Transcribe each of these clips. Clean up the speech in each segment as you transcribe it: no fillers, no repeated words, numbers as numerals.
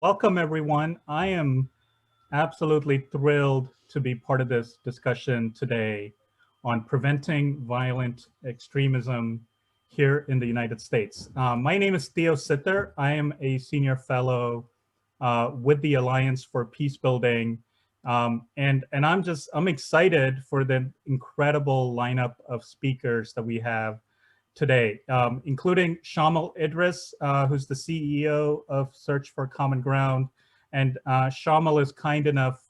Welcome, everyone. I am absolutely thrilled to be part of this discussion today on preventing violent extremism here in the United States. My name is Theo Sitter. I am a senior fellow with the Alliance for Peacebuilding. And I'm excited for the incredible lineup of speakers that we have today, including Shamal Idris, who's the CEO of Search for Common Ground. And Shamal is kind enough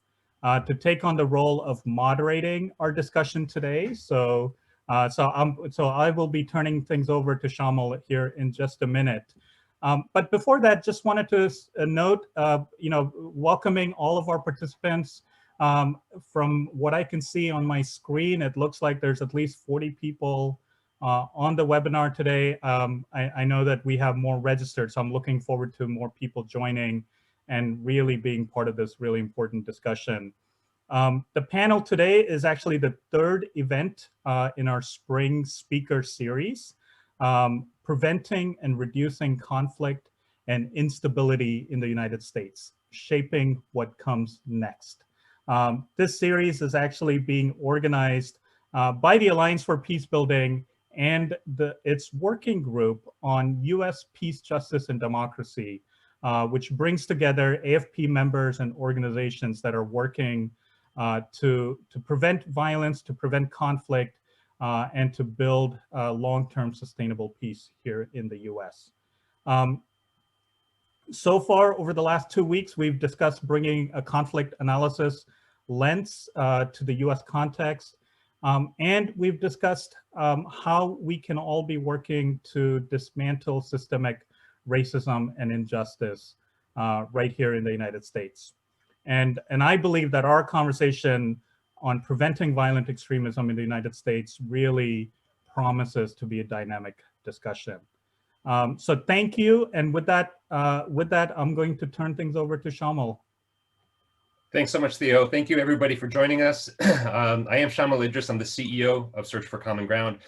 to take on the role of moderating our discussion today. So I will be turning things over to Shamal here in just a minute. But before that, just wanted to note, welcoming all of our participants. From what I can see on my screen, it looks like there's at least 40 people on the webinar today. I know that we have more registered, so I'm looking forward to more people joining and really being part of this really important discussion. The panel today is actually the third event in our spring speaker series, Preventing and Reducing Conflict and Instability in the United States, Shaping What Comes Next. This series is actually being organized by the Alliance for Peacebuilding and its working group on U.S. peace, justice, and democracy, which brings together AFP members and organizations that are working to prevent violence, to prevent conflict, and to build long-term sustainable peace here in the U.S. So far, over the last 2 weeks, we've discussed bringing a conflict analysis lens to the U.S. context. And we've discussed how we can all be working to dismantle systemic racism and injustice right here in the United States. And I believe that our conversation on preventing violent extremism in the United States really promises to be a dynamic discussion. So thank you. And with that, I'm going to turn things over to Shamal. Thanks so much, Theo. Thank you, everybody, for joining us. I am Shamal Idris. I'm the CEO of Search for Common Ground.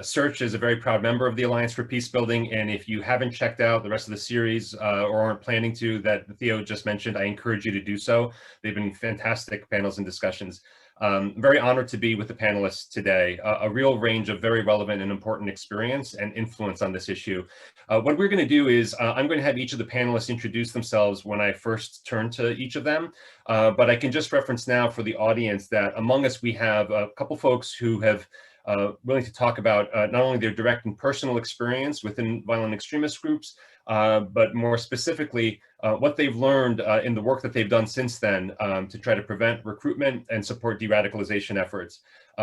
Search is a very proud member of the Alliance for Peacebuilding, and if you haven't checked out the rest of the series or aren't planning to that Theo just mentioned, I encourage you to do so. They've been fantastic panels and discussions. Very honored to be with the panelists today, a real range of very relevant and important experience and influence on this issue. What we're going to do is I'm going to have each of the panelists introduce themselves when I first turn to each of them. But I can just reference now for the audience that among us, we have a couple folks who have willing to talk about not only their direct and personal experience within violent extremist groups, but more specifically, what they've learned in the work that they've done since then to try to prevent recruitment and support de-radicalization efforts.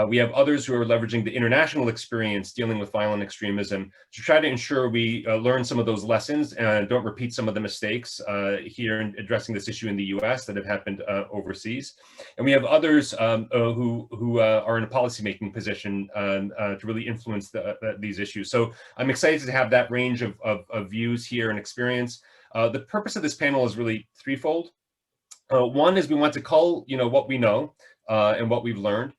We have others who are leveraging the international experience dealing with violent extremism to try to ensure we learn some of those lessons and don't repeat some of the mistakes here in addressing this issue in the US that have happened overseas. And we have others who are in a policymaking position to really influence these issues. So I'm excited to have that range of views here and experience. The purpose of this panel is really threefold. One is we want to cull, what we know and what we've learned.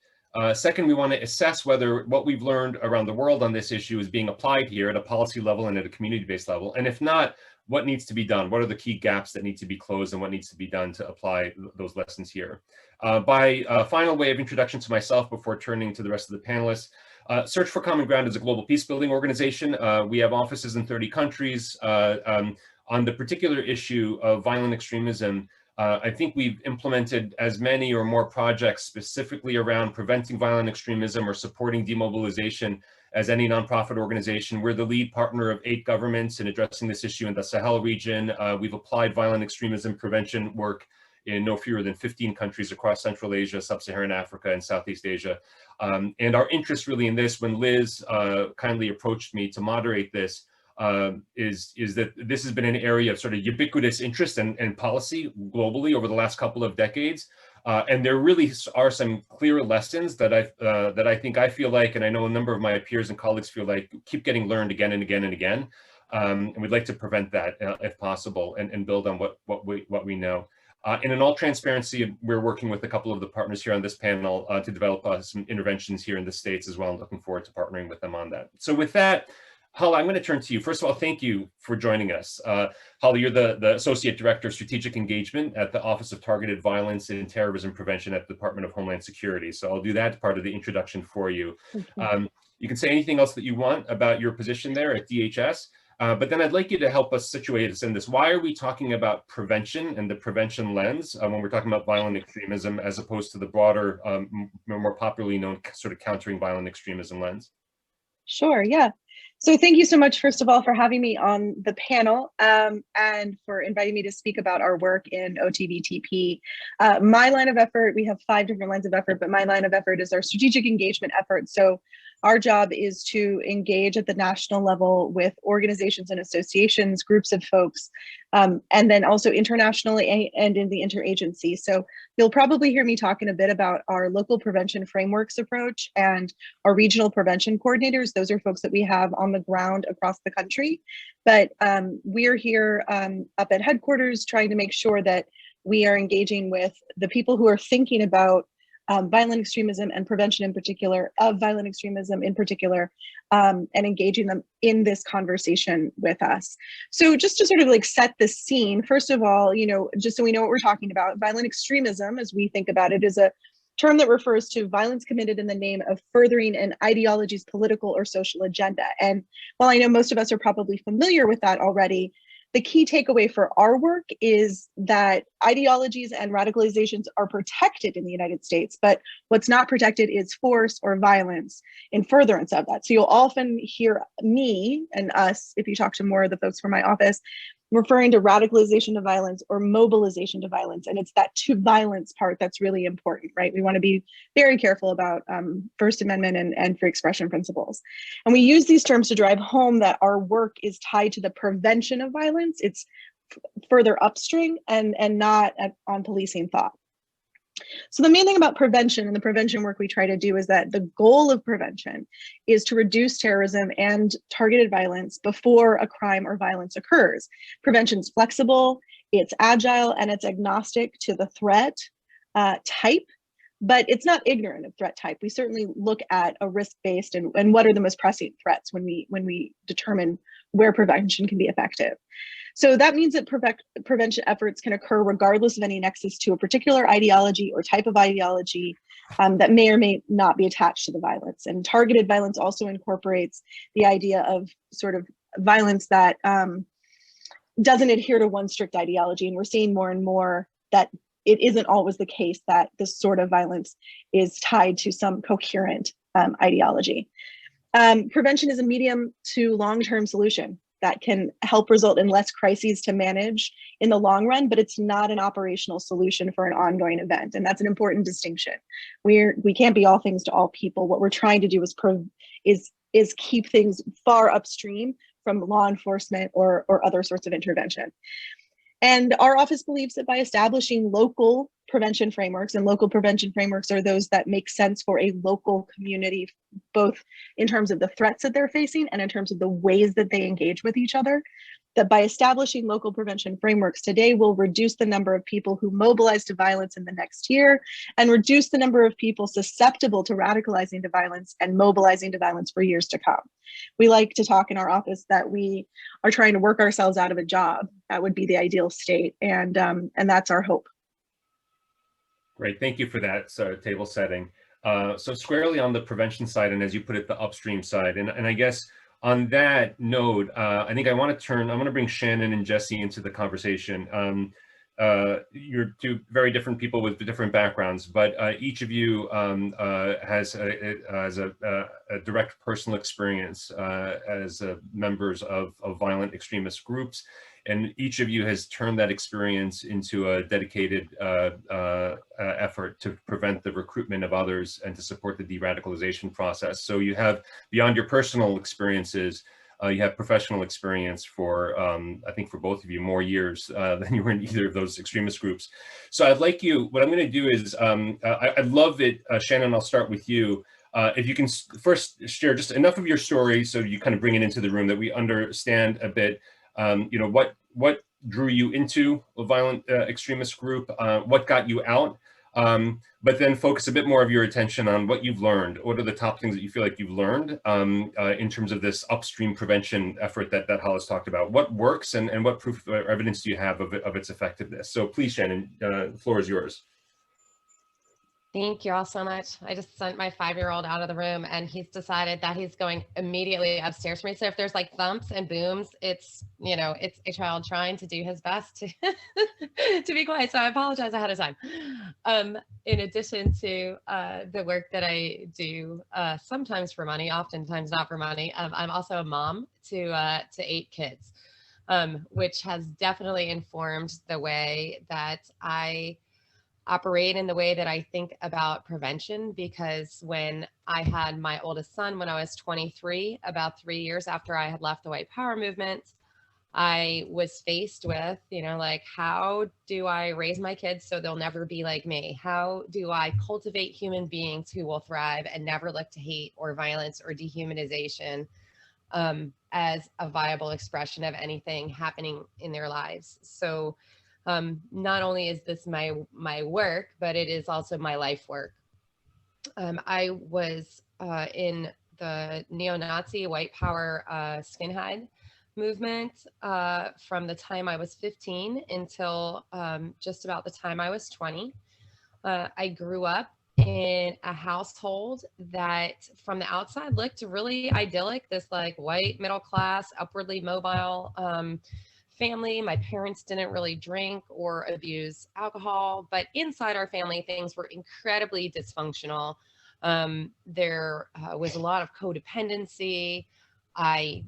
Second, we want to assess whether what we've learned around the world on this issue is being applied here at a policy level and at a community-based level. And if not, what needs to be done? What are the key gaps that need to be closed and what needs to be done to apply those lessons here? By final way of introduction to myself before turning to the rest of the panelists, Search for Common Ground is a global peace-building organization. We have offices in 30 countries. On the particular issue of violent extremism, I think we've implemented as many or more projects specifically around preventing violent extremism or supporting demobilization as any nonprofit organization. We're the lead partner of 8 governments in addressing this issue in the Sahel region. We've applied violent extremism prevention work in no fewer than 15 countries across Central Asia, Sub-Saharan Africa, and Southeast Asia. And our interest really in this, when Liz kindly approached me to moderate this, is that this has been an area of sort of ubiquitous interest and policy globally over the last couple of decades. And there really are some clear lessons that I think I feel like, and I know a number of my peers and colleagues feel like, keep getting learned again and again and again. And we'd like to prevent that if possible and build on what we know. And in all transparency, we're working with a couple of the partners here on this panel to develop some interventions here in the States as well, and looking forward to partnering with them on that. So with that, Hala, I'm going to turn to you. First of all, thank you for joining us. Hala, you're the Associate Director of Strategic Engagement at the Office of Targeted Violence and Terrorism Prevention at the Department of Homeland Security. So I'll do that part of the introduction for you. You can say anything else that you want about your position there at DHS, but then I'd like you to help us situate us in this. Why are we talking about prevention and the prevention lens when we're talking about violent extremism, as opposed to the broader, more popularly known sort of countering violent extremism lens? Sure, yeah. So thank you so much, first of all, for having me on the panel and for inviting me to speak about our work in OTVTP. My line of effort, we have 5 different lines of effort, but my line of effort is our strategic engagement effort. So our job is to engage at the national level with organizations and associations, groups of folks, and then also internationally and in the interagency. So you'll probably hear me talking a bit about our local prevention frameworks approach and our regional prevention coordinators. Those are folks that we have on the ground across the country. But we're here up at headquarters trying to make sure that we are engaging with the people who are thinking about violent extremism and prevention in particular, of violent extremism in particular, and engaging them in this conversation with us. So just to sort of like set the scene, first of all, you know, just so we know what we're talking about, violent extremism, as we think about it, is a term that refers to violence committed in the name of furthering an ideology's political or social agenda. And while I know most of us are probably familiar with that already, the key takeaway for our work is that ideologies and radicalizations are protected in the United States, but what's not protected is force or violence in furtherance of that. So you'll often hear me and us, if you talk to more of the folks from my office, referring to radicalization to violence or mobilization to violence. And it's that to violence part that's really important, right? We want to be very careful about First Amendment and free expression principles. And we use these terms to drive home that our work is tied to the prevention of violence. It's further upstream and not on policing thought. So the main thing about prevention and the prevention work we try to do is that the goal of prevention is to reduce terrorism and targeted violence before a crime or violence occurs. Prevention is flexible, it's agile, and it's agnostic to the threat type, but it's not ignorant of threat type. We certainly look at a risk-based and what are the most pressing threats when we determine where prevention can be effective. So that means that prevention efforts can occur regardless of any nexus to a particular ideology or type of ideology that may or may not be attached to the violence. And targeted violence also incorporates the idea of sort of violence that doesn't adhere to one strict ideology. And we're seeing more and more that it isn't always the case that this sort of violence is tied to some coherent ideology. Prevention is a medium to long-term solution that can help result in less crises to manage in the long run, but it's not an operational solution for an ongoing event. And that's an important distinction. We can't be all things to all people. What we're trying to do is keep things far upstream from law enforcement or other sorts of intervention. And our office believes that by establishing local prevention frameworks, and local prevention frameworks are those that make sense for a local community, both in terms of the threats that they're facing and in terms of the ways that they engage with each other, that by establishing local prevention frameworks today will reduce the number of people who mobilize to violence in the next year and reduce the number of people susceptible to radicalizing to violence and mobilizing to violence for years to come. We like to talk in our office that we are trying to work ourselves out of a job. That would be the ideal state, and that's our hope. Great, thank you for that table setting. So squarely on the prevention side, and as you put it, the upstream side, and I guess on that note, I think I want to bring Shannon and Jesse into the conversation. You're two very different people with different backgrounds, but each of you has a direct personal experience as members of violent extremist groups. And each of you has turned that experience into a dedicated effort to prevent the recruitment of others and to support the de-radicalization process. So you have, beyond your personal experiences, you have professional experience for, I think for both of you, more years than you were in either of those extremist groups. So I'd like you, what I'm going to do is, I'd love it, Shannon, I'll start with you. If you can first share just enough of your story so you kind of bring it into the room that we understand a bit, you know, what drew you into a violent extremist group, what got you out, but then focus a bit more of your attention on what you've learned. What are the top things that you feel like you've learned in terms of this upstream prevention effort that Hollis talked about? What works and what proof or evidence do you have of its effectiveness? So please, Shannon, the floor is yours. Thank you all so much. I just sent my 5-year-old out of the room and he's decided that he's going immediately upstairs for me. So if there's like thumps and booms, it's, you know, it's a child trying to do his best to, to be quiet. So I apologize ahead of time. In addition to the work that I do sometimes for money, oftentimes not for money, I'm also a mom to 8 kids, which has definitely informed the way that I operate in the way that I think about prevention, because when I had my oldest son when I was 23, about 3 years after I had left the white power movement, I was faced with, you know, like, how do I raise my kids so they'll never be like me? How do I cultivate human beings who will thrive and never look to hate or violence or dehumanization as a viable expression of anything happening in their lives? So not only is this my work, but it is also my life work. I was in the neo-Nazi white power skinhead movement from the time I was 15 until just about the time I was 20. I grew up in a household that from the outside looked really idyllic, this like white middle class, upwardly mobile family. My parents didn't really drink or abuse alcohol, but inside our family, things were incredibly dysfunctional. There was a lot of codependency. I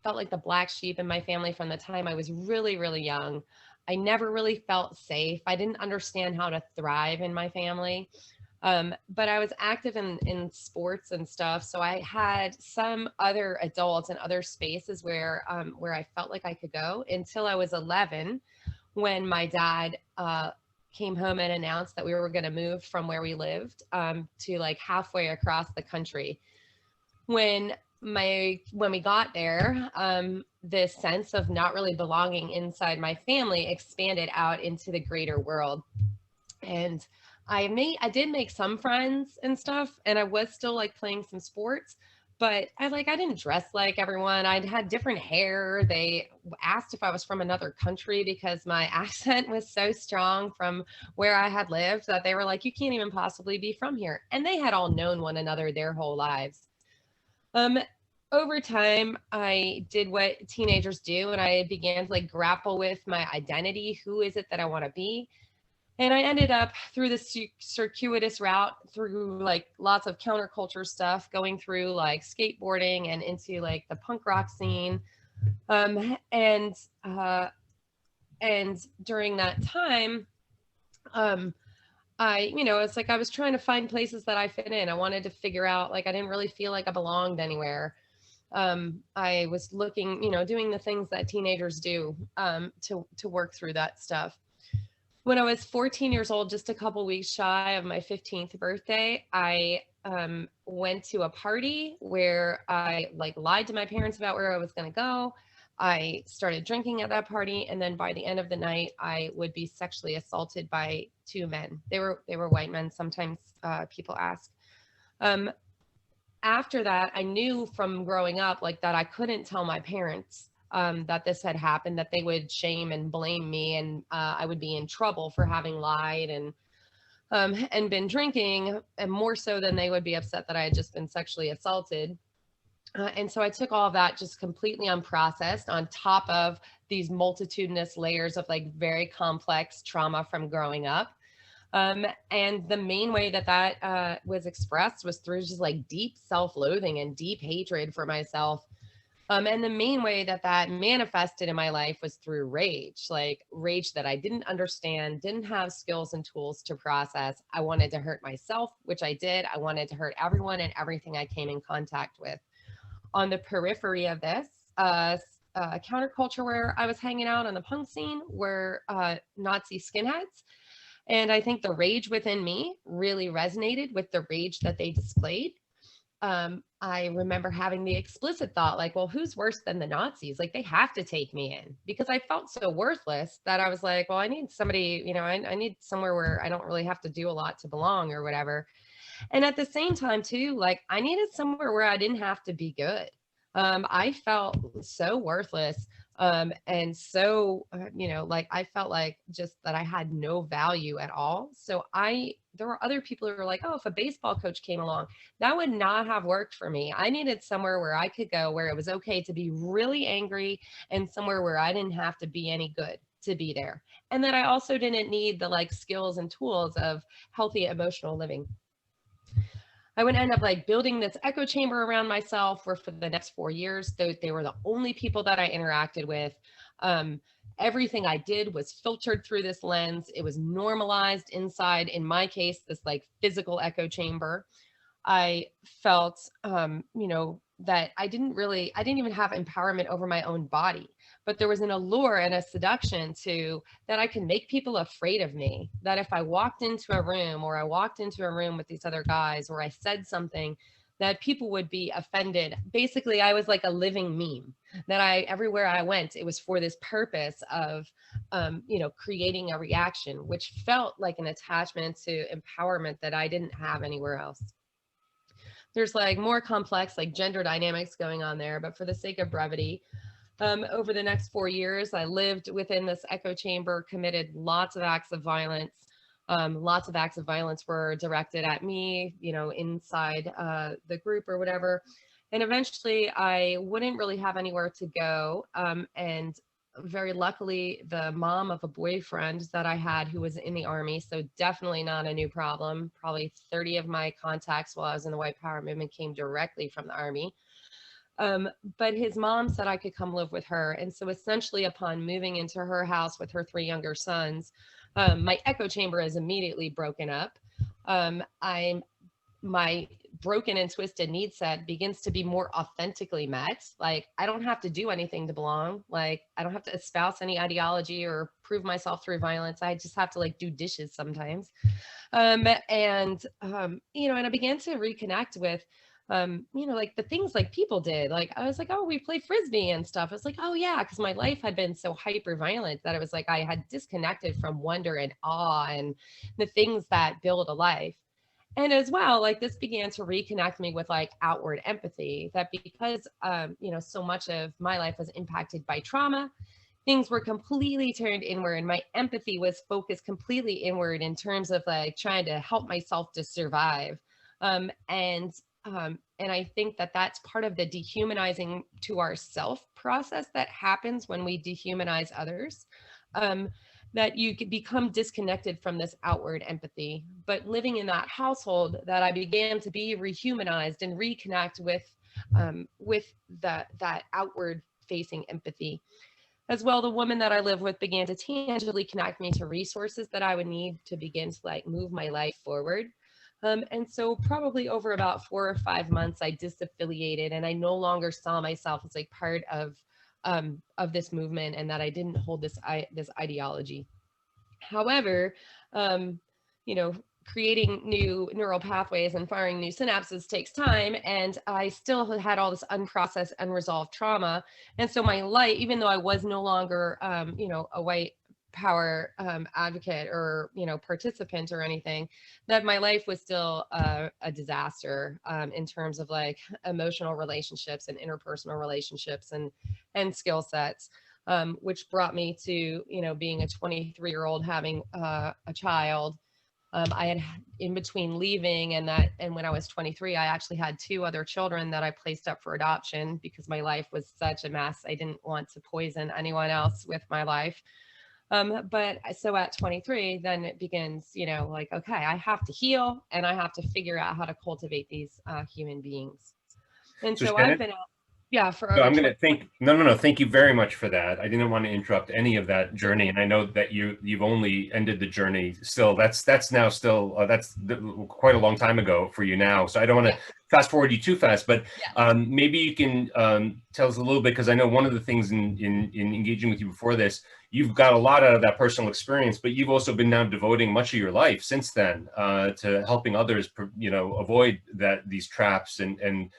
felt like the black sheep in my family from the time I was really, really young. I never really felt safe. I didn't understand how to thrive in my family. But I was active in sports and stuff. So I had some other adults and other spaces where I felt like I could go until I was 11, when my dad came home and announced that we were going to move from where we lived to like halfway across the country. When we got there, this sense of not really belonging inside my family expanded out into the greater world. And I did make some friends and stuff, and I was still like playing some sports, but I didn't dress like everyone. I'd had different hair. They asked if I was from another country because my accent was so strong from where I had lived that they were like, you can't even possibly be from here. And they had all known one another their whole lives. Over time, I did what teenagers do, and I began to like grapple with my identity. Who is it that I want to be? And I ended up through this circuitous route through like lots of counterculture stuff, going through like skateboarding and into like the punk rock scene. And during that time, it's like I was trying to find places that I fit in. I wanted to figure out, like, I didn't really feel like I belonged anywhere. I was looking, doing the things that teenagers do to work through that stuff. When I was 14 years old, just a couple weeks shy of my 15th birthday, I went to a party where I like lied to my parents about where I was going to go. I started drinking at that party, and then by the end of the night, I would be sexually assaulted by 2 men. They were white men. Sometimes people ask. After that, I knew from growing up like that I couldn't tell my parents that this had happened, that they would shame and blame me, and I would be in trouble for having lied and been drinking, and more so than they would be upset that I had just been sexually assaulted. And so I took all of that just completely unprocessed on top of these multitudinous layers of like very complex trauma from growing up. And the main way that was expressed was through just like deep self-loathing and deep hatred for myself. And the main way that manifested in my life was through rage, like rage that I didn't understand, didn't have skills and tools to process. I wanted to hurt myself, which I did. I wanted to hurt everyone and everything I came in contact with. On the periphery of this, counterculture where I was hanging out on the punk scene were Nazi skinheads. And I think the rage within me really resonated with the rage that they displayed. I remember having the explicit thought, like, well, who's worse than the Nazis? Like, they have to take me in, because I felt so worthless that I was like, well, I need somebody, you know, I need somewhere where I don't really have to do a lot to belong or whatever. And at the same time too, like, I needed somewhere where I didn't have to be good. I felt so worthless. And so, you know, like, I felt like just that I had no value at all. So there were other people who were like, oh, if a baseball coach came along, that would not have worked for me. I needed somewhere where I could go, where it was okay to be really angry, and somewhere where I didn't have to be any good to be there. And that I also didn't need the like skills and tools of healthy emotional living. I would end up like building this echo chamber around myself, where for the next 4 years, they were the only people that I interacted with. Everything I did was filtered through this lens. It was normalized inside, in my case, this like physical echo chamber. I felt, you know, that I didn't even have empowerment over my own body, but there was an allure and a seduction to that I could make people afraid of me. That if I walked into a room, or I walked into a room with these other guys, or I said something, that people would be offended. Basically, I was like a living meme, that everywhere I went, it was for this purpose of, you know, creating a reaction, which felt like an attachment to empowerment that I didn't have anywhere else. There's like more complex like gender dynamics going on there, but for the sake of brevity, over the next 4 years, I lived within this echo chamber, committed lots of acts of violence. Lots of acts of violence were directed at me, you know, inside the group or whatever. And eventually I wouldn't really have anywhere to go. And very luckily, the mom of a boyfriend that I had who was in the Army, so definitely not a new problem. Probably 30 of my contacts while I was in the White Power movement came directly from the Army. But his mom said I could come live with her. And so essentially, upon moving into her house with her 3 younger sons, my echo chamber is immediately broken up. My broken and twisted need set begins to be more authentically met. Like, I don't have to do anything to belong. Like, I don't have to espouse any ideology or prove myself through violence. I just have to like do dishes sometimes. You know, and I began to reconnect with, you know, like the things like people did. Like, I was like, oh, we play Frisbee and stuff. I was like, oh yeah, because my life had been so hyper violent that it was like I had disconnected from wonder and awe and the things that build a life. And as well, like, this began to reconnect me with like outward empathy, that because, you know, so much of my life was impacted by trauma, things were completely turned inward. My empathy was focused completely inward in terms of like trying to help myself to survive. And I think that that's part of the dehumanizing to ourself process that happens when we dehumanize others. That you could become disconnected from this outward empathy. But living in that household, that I began to be rehumanized and reconnect with that outward facing empathy. As well, the woman that I live with began to tangibly connect me to resources that I would need to begin to like move my life forward. And so probably over about 4 or 5 months, I disaffiliated, and I no longer saw myself as like part of this movement, and that I didn't hold this ideology. However, you know, creating new neural pathways and firing new synapses takes time, and I still had all this unprocessed, unresolved trauma. And so my life, even though I was no longer, you know, a white power advocate or, you know, participant or anything, that my life was still a disaster in terms of like emotional relationships and interpersonal relationships and skill sets, which brought me to, you know, being a 23-year-old having a child. I had, in between leaving and when I was 23, I actually had 2 other children that I placed up for adoption because my life was such a mess. I didn't want to poison anyone else with my life. But so at 23, then it begins, you know, like, okay, I have to heal and I have to figure out how to cultivate these human beings. And so I've been out, yeah, for over. So I'm going to thank you very much for that. I didn't want to interrupt any of that journey, and I know that you've only ended the journey. Still, that's now still that's quite a long time ago for you now. So I don't want to fast forward you too fast, but maybe you can tell us a little bit, because I know one of the things in engaging with you before this, you've got a lot out of that personal experience, but you've also been now devoting much of your life since then to helping others, avoid these traps and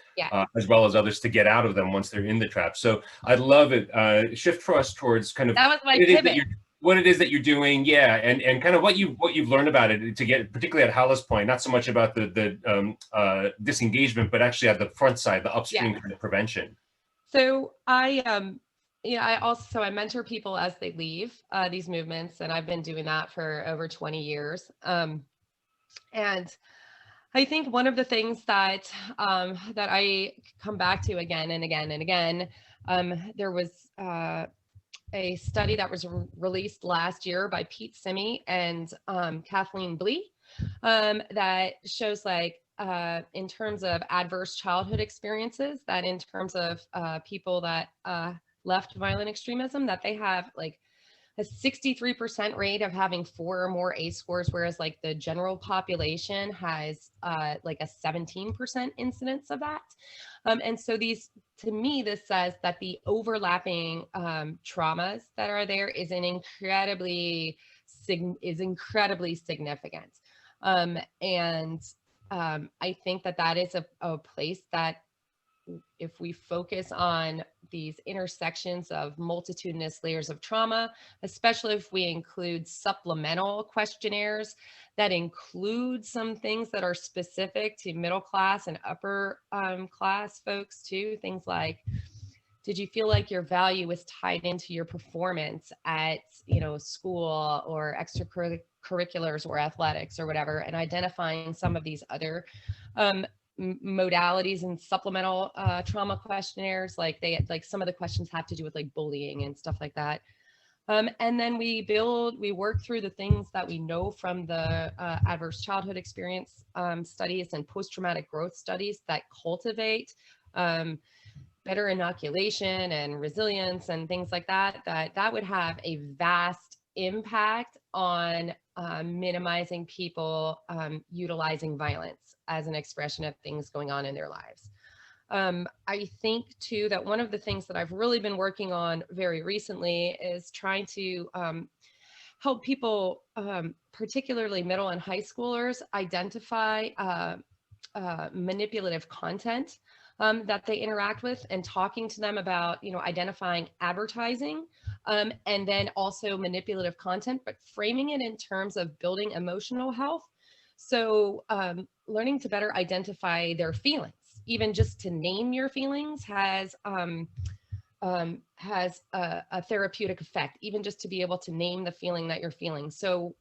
as well as others to get out of them once they're in the trap. So I'd love it. Shift for us towards kind of that was my pivot. What it is that you're doing, and kind of what you've learned about it, to get particularly at Hala's point, not so much about the disengagement, but actually at the front side, the upstream kind of prevention. So I mentor people as they leave these movements, and I've been doing that for over 20 years. And I think one of the things that that I come back to again and again and again, there was a study that was released last year by Pete Simi and Kathleen Blee that shows, like, in terms of adverse childhood experiences, that in terms of people that left violent extremism, that they have like a 63% rate of having 4 or more ACE scores, whereas like the general population has like a 17% incidence of that. And so to me, this says that the overlapping traumas that are there is incredibly significant. And I think that is a place that, if we focus on these intersections of multitudinous layers of trauma, especially if we include supplemental questionnaires that include some things that are specific to middle class and upper class folks too, things like, did you feel like your value was tied into your performance at, school or extracurriculars or athletics or whatever, and identifying some of these other modalities and supplemental trauma questionnaires, like some of the questions have to do with like bullying and stuff like that. And then we work through the things that we know from the adverse childhood experience studies and post-traumatic growth studies that cultivate better inoculation and resilience and things like that, that would have a vast impact on minimizing people utilizing violence as an expression of things going on in their lives. I think too that one of the things that I've really been working on very recently is trying to help people, particularly middle and high schoolers, identify manipulative content that they interact with, and talking to them about, identifying advertising and then also manipulative content, but framing it in terms of building emotional health. So learning to better identify their feelings, even just to name your feelings has a therapeutic effect, even just to be able to name the feeling that you're feeling. So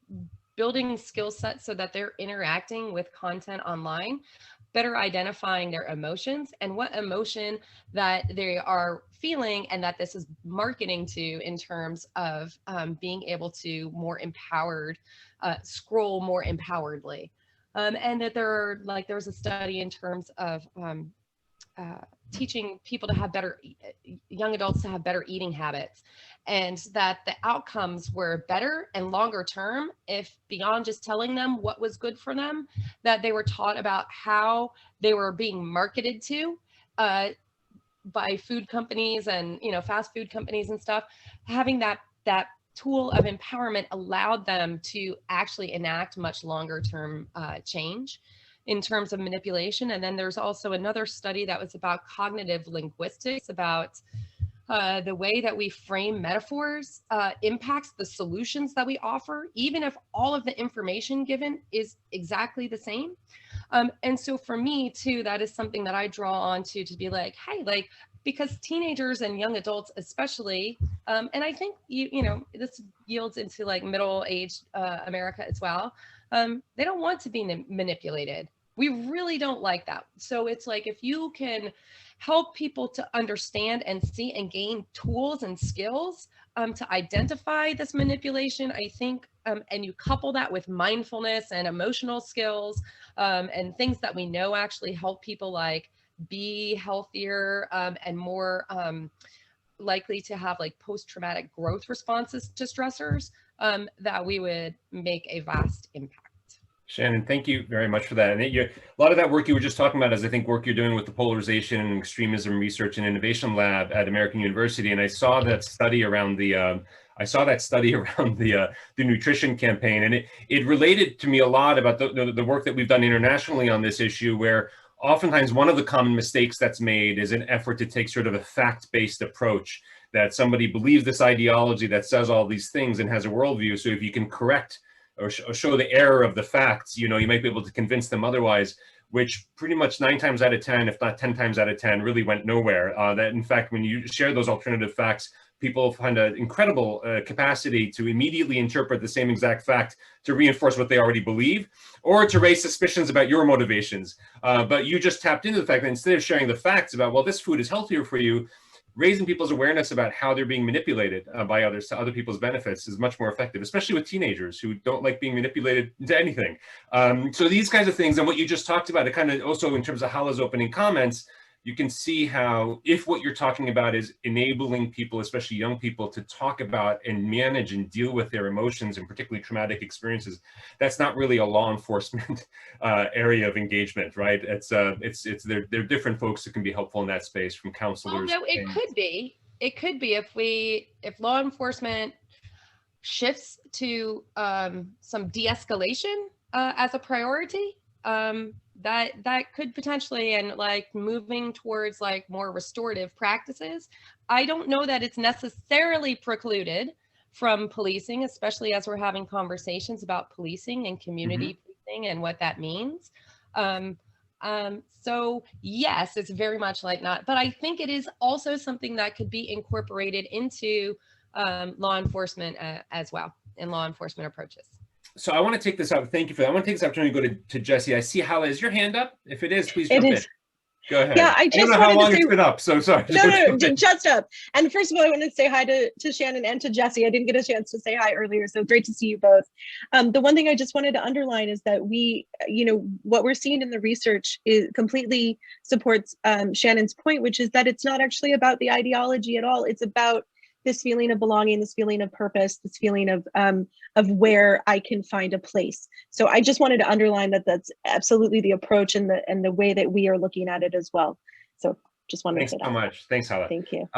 building skill sets so that they're interacting with content online, better identifying their emotions and what emotion that they are feeling, and that this is marketing to in terms of being able to more empowered, scroll more empoweredly. And that there's a study in terms of teaching people to have young adults to have better eating habits, and that the outcomes were better and longer term if, beyond just telling them what was good for them, that they were taught about how they were being marketed to by food companies and fast food companies and stuff. Having that tool of empowerment allowed them to actually enact much longer term change in terms of manipulation. And then there's also another study that was about cognitive linguistics, about the way that we frame metaphors impacts the solutions that we offer, even if all of the information given is exactly the same. And so for me too, that is something that I draw on to be like, hey, because teenagers and young adults especially, and I think this yields into like middle-aged America as well, they don't want to be manipulated. We really don't like that. So it's like, if you can help people to understand and see and gain tools and skills to identify this manipulation, I think, and you couple that with mindfulness and emotional skills and things that we know actually help people like be healthier and more likely to have like post-traumatic growth responses to stressors, that we would make a vast impact. Shannon, thank you very much for that. And a lot of that work you were just talking about is, I think, work you're doing with the Polarization and Extremism Research and Innovation Lab at American University. And I saw that study around the the nutrition campaign, and it related to me a lot about the work that we've done internationally on this issue, where oftentimes one of the common mistakes that's made is an effort to take sort of a fact-based approach, that somebody believes this ideology that says all these things and has a worldview. So if you can correct or show the error of the facts, you might be able to convince them otherwise, which pretty much 9 times out of 10, if not 10 times out of 10, really went nowhere. That in fact, when you share those alternative facts, people find an incredible capacity to immediately interpret the same exact fact to reinforce what they already believe, or to raise suspicions about your motivations. But you just tapped into the fact that instead of sharing the facts about, well, this food is healthier for you, raising people's awareness about how they're being manipulated by others to other people's benefits is much more effective, especially with teenagers who don't like being manipulated into anything. So these kinds of things, and what you just talked about, it kind of also in terms of Hala's opening comments, you can see how if what you're talking about is enabling people, especially young people, to talk about and manage and deal with their emotions and particularly traumatic experiences, that's not really a law enforcement area of engagement, right? They're different folks who can be helpful in that space, from counselors. Although it could be if law enforcement shifts to some de-escalation as a priority, that could potentially, and like moving towards like more restorative practices. I don't know that it's necessarily precluded from policing, especially as we're having conversations about policing and community policing and what that means. So yes, it's very much like not, but I think it is also something that could be incorporated into law enforcement as well, in law enforcement approaches. So I want to take this out. Thank you for that. I want to take this opportunity to go to Jesse. I see Hala. Is your hand up? If it is, please jump in. Go ahead. Yeah, I don't just know how long it's been up, so sorry. No, just up. And first of all, I want to say hi to Shannon and to Jesse. I didn't get a chance to say hi earlier, so great to see you both. The one thing I just wanted to underline is that what we're seeing in the research completely supports Shannon's point, which is that it's not actually about the ideology at all. It's about this feeling of belonging, this feeling of purpose, this feeling of where I can find a place. So I just wanted to underline that that's absolutely the approach and the way that we are looking at it as well. So just wanted to say that. Thanks so much. Thanks, Hala. Thank you.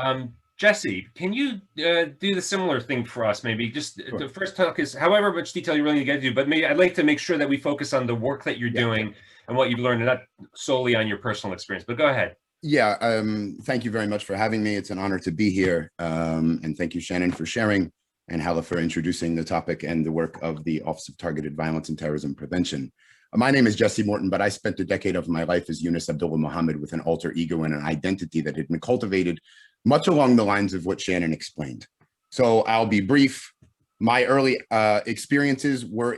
Jesse, can you do the similar thing for us? Maybe just the first talk is however much detail you really need to get to, but maybe I'd like to make sure that we focus on the work that you're doing and what you've learned, and not solely on your personal experience, but go ahead. Yeah, thank you very much for having me. It's an honor to be here. And thank you, Shannon, for sharing, and Hala for introducing the topic and the work of the Office of Targeted Violence and Terrorism Prevention. My name is Jesse Morton, but I spent a decade of my life as Yunus Abdullah Muhammad with an alter ego and an identity that had been cultivated much along the lines of what Shannon explained. So I'll be brief. My early experiences were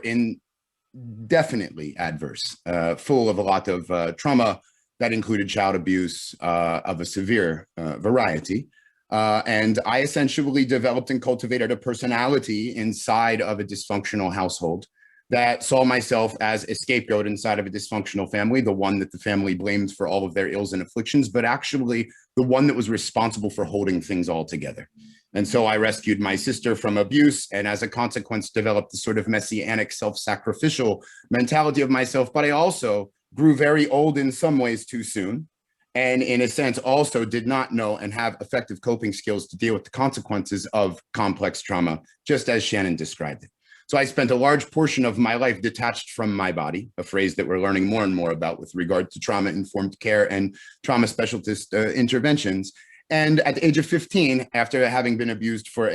definitely adverse, full of a lot of trauma, that included child abuse of a severe variety. And I essentially developed and cultivated a personality inside of a dysfunctional household that saw myself as a scapegoat inside of a dysfunctional family, the one that the family blamed for all of their ills and afflictions, but actually the one that was responsible for holding things all together. And so I rescued my sister from abuse, and as a consequence developed the sort of messianic self-sacrificial mentality of myself, but I also grew very old in some ways too soon, and in a sense also did not know and have effective coping skills to deal with the consequences of complex trauma, just as Shannon described it. So I spent a large portion of my life detached from my body, a phrase that we're learning more and more about with regard to trauma-informed care and trauma specialist interventions. And at the age of 15, after having been abused for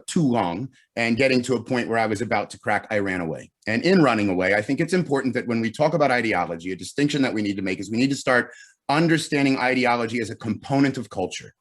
too long and getting to a point where I was about to crack, I ran away. And in running away, I think it's important that when we talk about ideology, a distinction that we need to make is we need to start understanding ideology as a component of culture.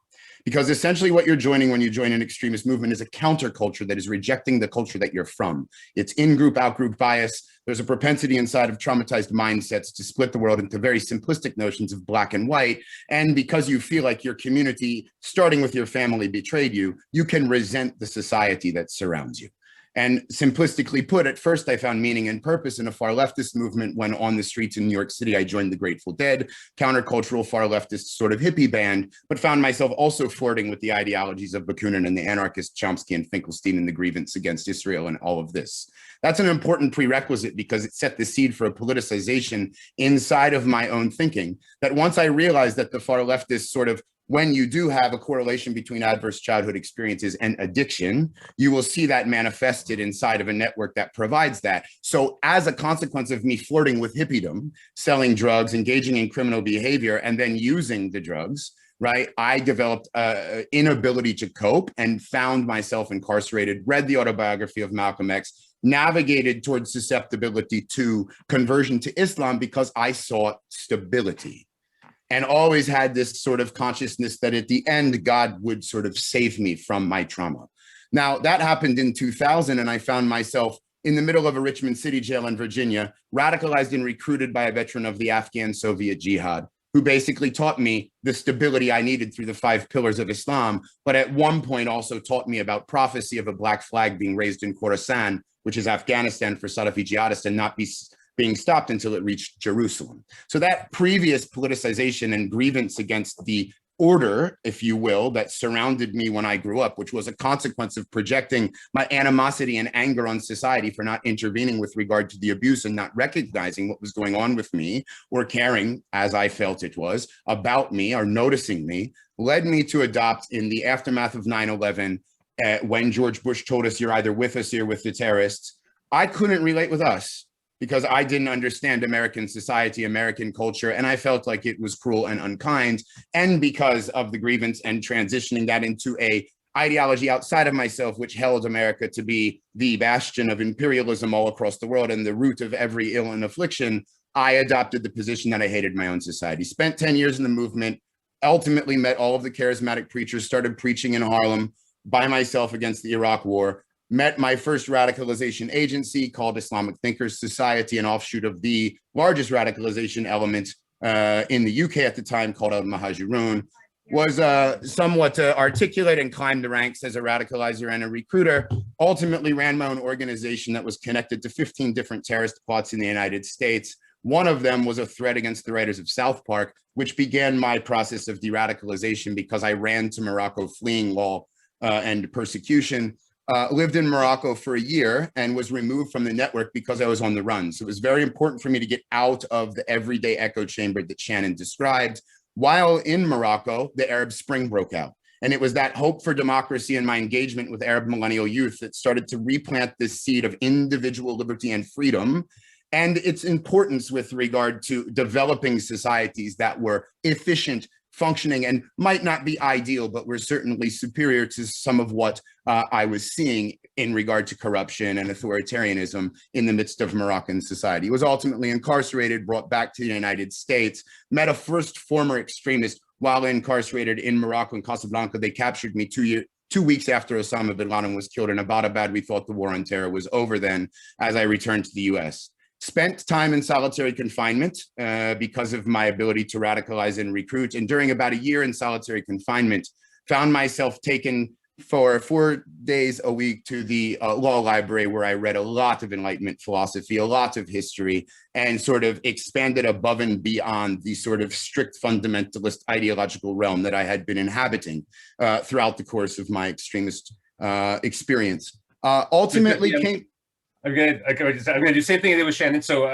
Because essentially what you're joining when you join an extremist movement is a counterculture that is rejecting the culture that you're from. It's in-group, out-group bias. There's a propensity inside of traumatized mindsets to split the world into very simplistic notions of black and white. And because you feel like your community, starting with your family, betrayed you, you can resent the society that surrounds you. And simplistically put, at first I found meaning and purpose in a far leftist movement when on the streets in New York City, I joined the Grateful Dead, countercultural far leftist sort of hippie band, but found myself also flirting with the ideologies of Bakunin and the anarchist Chomsky and Finkelstein and the grievance against Israel and all of this. That's an important prerequisite because it set the seed for a politicization inside of my own thinking that once I realized that the far leftist sort of, when you do have a correlation between adverse childhood experiences and addiction, you will see that manifested inside of a network that provides that. So as a consequence of me flirting with hippiedom, selling drugs, engaging in criminal behavior, and then using the drugs, right, I developed an inability to cope and found myself incarcerated, read the autobiography of Malcolm X, navigated towards susceptibility to conversion to Islam because I sought stability. And always had this sort of consciousness that at the end, God would sort of save me from my trauma. Now, that happened in 2000, and I found myself in the middle of a Richmond City jail in Virginia, radicalized and recruited by a veteran of the Afghan-Soviet jihad, who basically taught me the stability I needed through the 5 pillars of Islam, but at one point also taught me about prophecy of a black flag being raised in Khorasan, which is Afghanistan for Salafi jihadists, and not being stopped until it reached Jerusalem. So that previous politicization and grievance against the order, if you will, that surrounded me when I grew up, which was a consequence of projecting my animosity and anger on society for not intervening with regard to the abuse and not recognizing what was going on with me or caring, as I felt it was, about me or noticing me, led me to adopt in the aftermath of 9/11, when George Bush told us, you're either with us or you're with the terrorists. I couldn't relate with us, because I didn't understand American society, American culture, and I felt like it was cruel and unkind. And because of the grievance and transitioning that into a ideology outside of myself, which held America to be the bastion of imperialism all across the world and the root of every ill and affliction, I adopted the position that I hated my own society. Spent 10 years in the movement, ultimately met all of the charismatic preachers, started preaching in Harlem by myself against the Iraq War, met my first radicalization agency called Islamic Thinkers Society, an offshoot of the largest radicalization element in the UK at the time called Al-Mahajirun, was somewhat articulate and climbed the ranks as a radicalizer and a recruiter, ultimately ran my own organization that was connected to 15 different terrorist plots in the United States. One of them was a threat against the writers of South Park, which began my process of de-radicalization because I ran to Morocco fleeing law and persecution. Lived in Morocco for a year and was removed from the network because I was on the run. So it was very important for me to get out of the everyday echo chamber that Shannon described. While in Morocco, the Arab Spring broke out. And it was that hope for democracy and my engagement with Arab millennial youth that started to replant this seed of individual liberty and freedom and its importance with regard to developing societies that were efficient, functioning, and might not be ideal, but were certainly superior to some of what I was seeing in regard to corruption and authoritarianism in the midst of Moroccan society. He was ultimately incarcerated, brought back to the United States, met a first former extremist while incarcerated in Morocco and Casablanca. They captured me 2 weeks after Osama bin Laden was killed in Abbottabad. We thought the war on terror was over then as I returned to the US. Spent time in solitary confinement because of my ability to radicalize and recruit. And during about a year in solitary confinement, found myself taken for 4 days a week to the law library, where I read a lot of Enlightenment philosophy, a lot of history, and sort of expanded above and beyond the sort of strict fundamentalist ideological realm that I had been inhabiting throughout the course of my extremist experience. Ultimately came... I'm gonna do the same thing I did with Shannon. So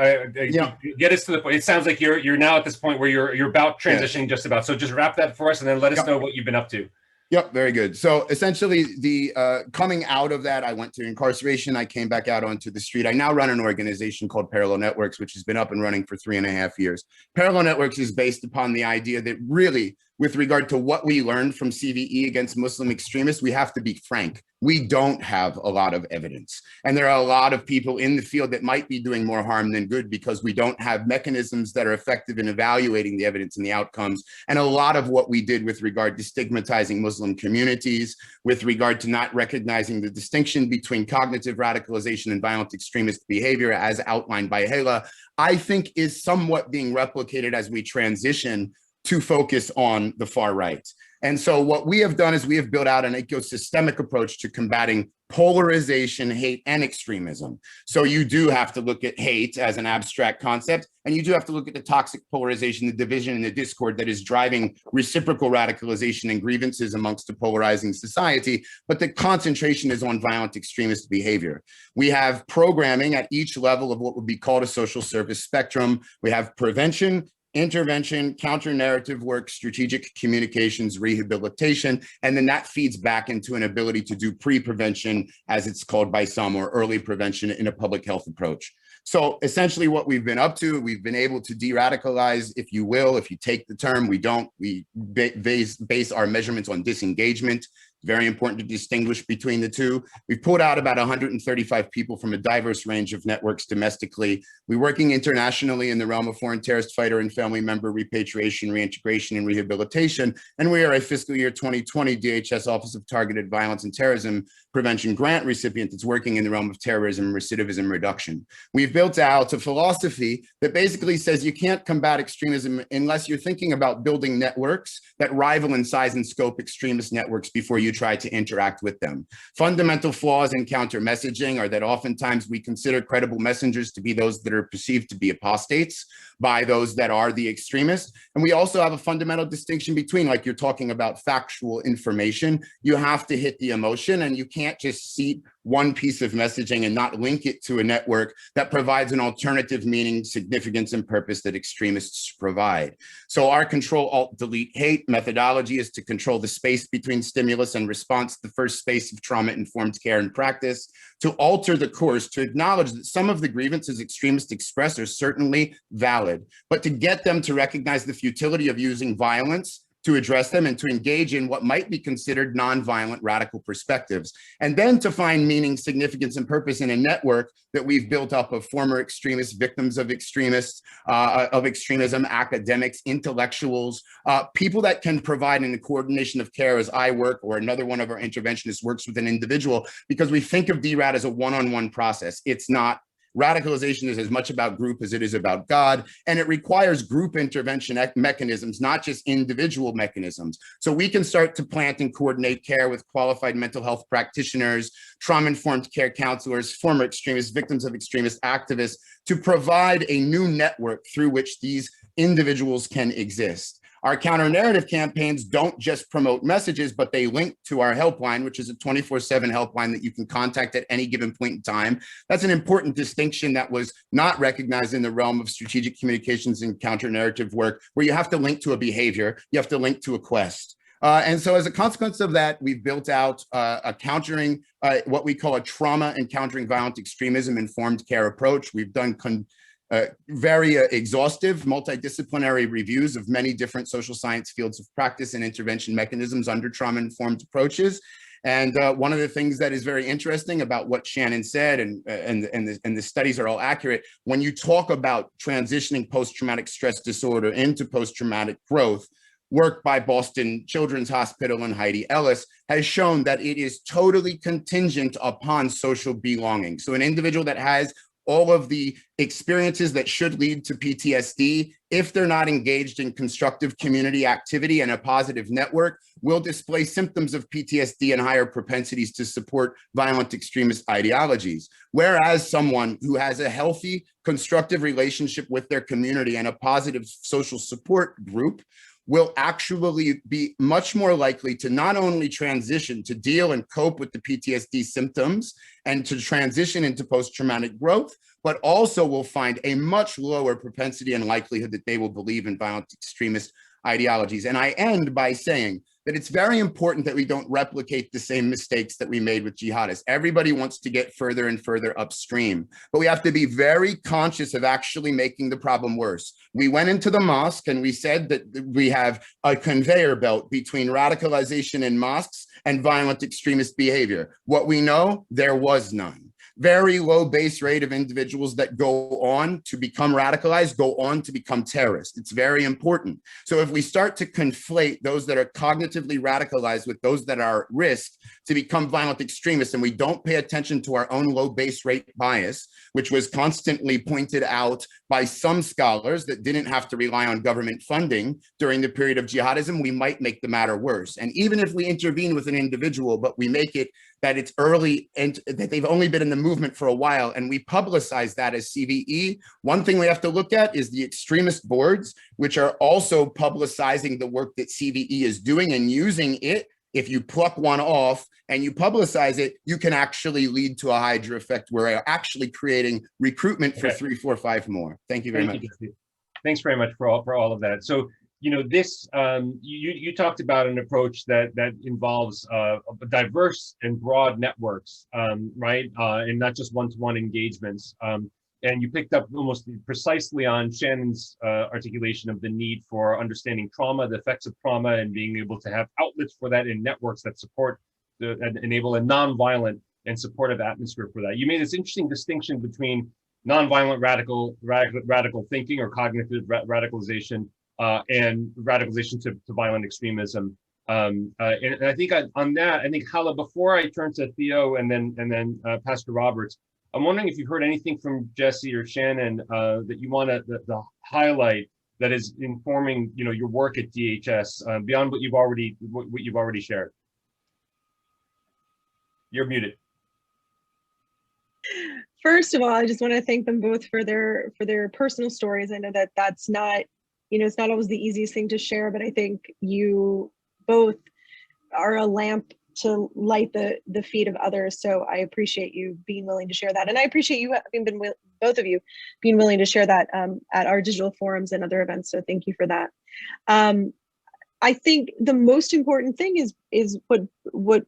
get us to the point. It sounds like you're now at this point where you're about transitioning just about. So just wrap that for us and then let us know what you've been up to. Yep, very good. So essentially the coming out of that, I went to incarceration. I came back out onto the street. I now run an organization called Parallel Networks, which has been up and running for 3.5 years. Parallel Networks is based upon the idea that really, with regard to what we learned from CVE against Muslim extremists, we have to be frank. We don't have a lot of evidence. And there are a lot of people in the field that might be doing more harm than good because we don't have mechanisms that are effective in evaluating the evidence and the outcomes. And a lot of what we did with regard to stigmatizing Muslim communities, with regard to not recognizing the distinction between cognitive radicalization and violent extremist behavior as outlined by Hela, I think is somewhat being replicated as we transition to focus on the far right. And so what we have done is we have built out an ecosystemic approach to combating polarization, hate, and extremism. So you do have to look at hate as an abstract concept, and you do have to look at the toxic polarization, the division, and the discord that is driving reciprocal radicalization and grievances amongst a polarizing society, but the concentration is on violent extremist behavior. We have programming at each level of what would be called a social service spectrum. We have prevention, intervention, counter-narrative work, strategic communications, rehabilitation, and then that feeds back into an ability to do pre-prevention, as it's called by some, or early prevention in a public health approach. So essentially what we've been up to, we've been able to de-radicalize, if you will, if you take the term, we base our measurements on disengagement. Very important to distinguish between the two. We've pulled out about 135 people from a diverse range of networks domestically. We're working internationally in the realm of foreign terrorist fighter and family member repatriation, reintegration, and rehabilitation. And we are a fiscal year 2020 DHS Office of Targeted Violence and Terrorism Prevention grant recipient that's working in the realm of terrorism and recidivism reduction. We've built out a philosophy that basically says you can't combat extremism unless you're thinking about building networks that rival in size and scope extremist networks before you try to interact with them. Fundamental flaws in counter messaging are that oftentimes we consider credible messengers to be those that are perceived to be apostates by those that are the extremists. And we also have a fundamental distinction between, like you're talking about factual information, you have to hit the emotion, and you can't just seat one piece of messaging and not link it to a network that provides an alternative meaning, significance, and purpose that extremists provide. So our control, alt, delete, hate methodology is to control the space between stimulus and response, the first space of trauma-informed care and practice, to alter the course, to acknowledge that some of the grievances extremists express are certainly valid, but to get them to recognize the futility of using violence to address them and to engage in what might be considered nonviolent radical perspectives, and then to find meaning, significance, and purpose in a network that we've built up of former extremists, victims of extremism, academics, intellectuals, people that can provide in the coordination of care as I work, or another one of our interventionists works with an individual, because we think of DRAD as a one-on-one process. It's not. Radicalization is as much about group as it is about God, and it requires group intervention mechanisms, not just individual mechanisms. So we can start to plant and coordinate care with qualified mental health practitioners, trauma-informed care counselors, former extremists, victims of extremist activists, to provide a new network through which these individuals can exist. Our counter-narrative campaigns don't just promote messages, but they link to our helpline, which is a 24/7 helpline that you can contact at any given point in time. That's an important distinction that was not recognized in the realm of strategic communications and counter-narrative work, where you have to link to a behavior, you have to link to a quest. And so as a consequence of that, we've built out a countering, what we call a trauma and countering violent extremism informed care approach. We've done very exhaustive multidisciplinary reviews of many different social science fields of practice and intervention mechanisms under trauma-informed approaches. And one of the things that is very interesting about what Shannon said, and the studies are all accurate, when you talk about transitioning post-traumatic stress disorder into post-traumatic growth, work by Boston Children's Hospital and Heidi Ellis has shown that it is totally contingent upon social belonging. So an individual that has all of the experiences that should lead to PTSD, if they're not engaged in constructive community activity and a positive network, will display symptoms of PTSD and higher propensities to support violent extremist ideologies. Whereas someone who has a healthy, constructive relationship with their community and a positive social support group will actually be much more likely to not only transition to deal and cope with the PTSD symptoms and to transition into post-traumatic growth, but also will find a much lower propensity and likelihood that they will believe in violent extremist ideologies. And I end by saying that it's very important that we don't replicate the same mistakes that we made with jihadists. Everybody wants to get further and further upstream, but we have to be very conscious of actually making the problem worse. We went into the mosque and we said that we have a conveyor belt between radicalization in mosques and violent extremist behavior. What we know, there was none. Very low base rate of individuals that go on to become radicalized, go on to become terrorists. It's very important. So if we start to conflate those that are cognitively radicalized with those that are at risk to become violent extremists, and we don't pay attention to our own low base rate bias, which was constantly pointed out by some scholars that didn't have to rely on government funding during the period of jihadism, we might make the matter worse. And even if we intervene with an individual, but we make it that it's early and that they've only been in the movement for a while, and we publicize that as CVE. One thing we have to look at is the extremist boards, which are also publicizing the work that CVE is doing and using it. If you pluck one off and you publicize it, you can actually lead to a Hydra effect where we're actually creating recruitment for 3, 4, 5 more. Thank you very much. Thanks very much for all of that. So, you know, this you talked about an approach that involves diverse and broad networks, right, and not just one-to-one engagements. And you picked up almost precisely on Shannon's articulation of the need for understanding trauma, the effects of trauma, and being able to have outlets for that in networks that support, and enable a nonviolent and supportive atmosphere for that. You made this interesting distinction between nonviolent radical thinking or cognitive radicalization and radicalization to violent extremism. And I think on that, I think Hala, before I turn to Theo and then Pastor Roberts, I'm wondering if you've heard anything from Jesse or Shannon that you want to highlight that is informing, you know, your work at DHS beyond what you've already shared. You're muted. First of all, I just want to thank them both for their personal stories. I know that that's not, you know, it's not always the easiest thing to share, but I think you both are a lamp to light the feet of others. So I appreciate you being willing to share that. And I appreciate you having both of you being willing to share that at our digital forums and other events. So thank you for that. I think the most important thing is what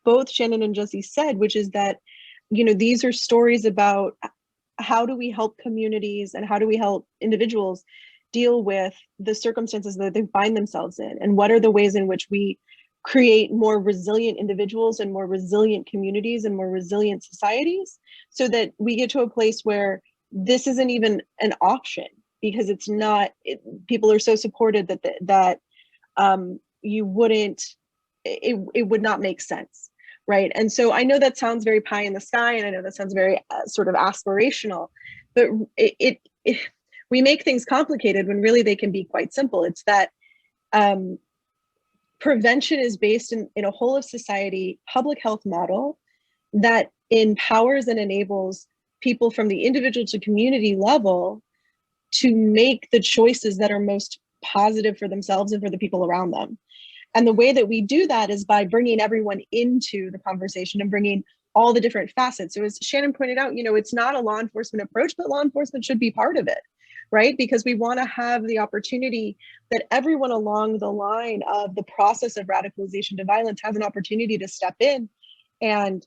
both Shannon and Jesse said, which is that, you know, these are stories about how do we help communities and how do we help individuals deal with the circumstances that they find themselves in, and what are the ways in which we create more resilient individuals and more resilient communities and more resilient societies, so that we get to a place where this isn't even an option, because it's not, people are so supported that you wouldn't, it would not make sense, right? And so I know that sounds very pie in the sky, and I know that sounds very sort of aspirational, but we make things complicated when really they can be quite simple. It's that prevention is based in a whole of society public health model that empowers and enables people from the individual to community level to make the choices that are most positive for themselves and for the people around them. And the way that we do that is by bringing everyone into the conversation and bringing all the different facets. So as Shannon pointed out, you know, it's not a law enforcement approach, but law enforcement should be part of it, right? Because we want to have the opportunity that everyone along the line of the process of radicalization to violence has an opportunity to step in and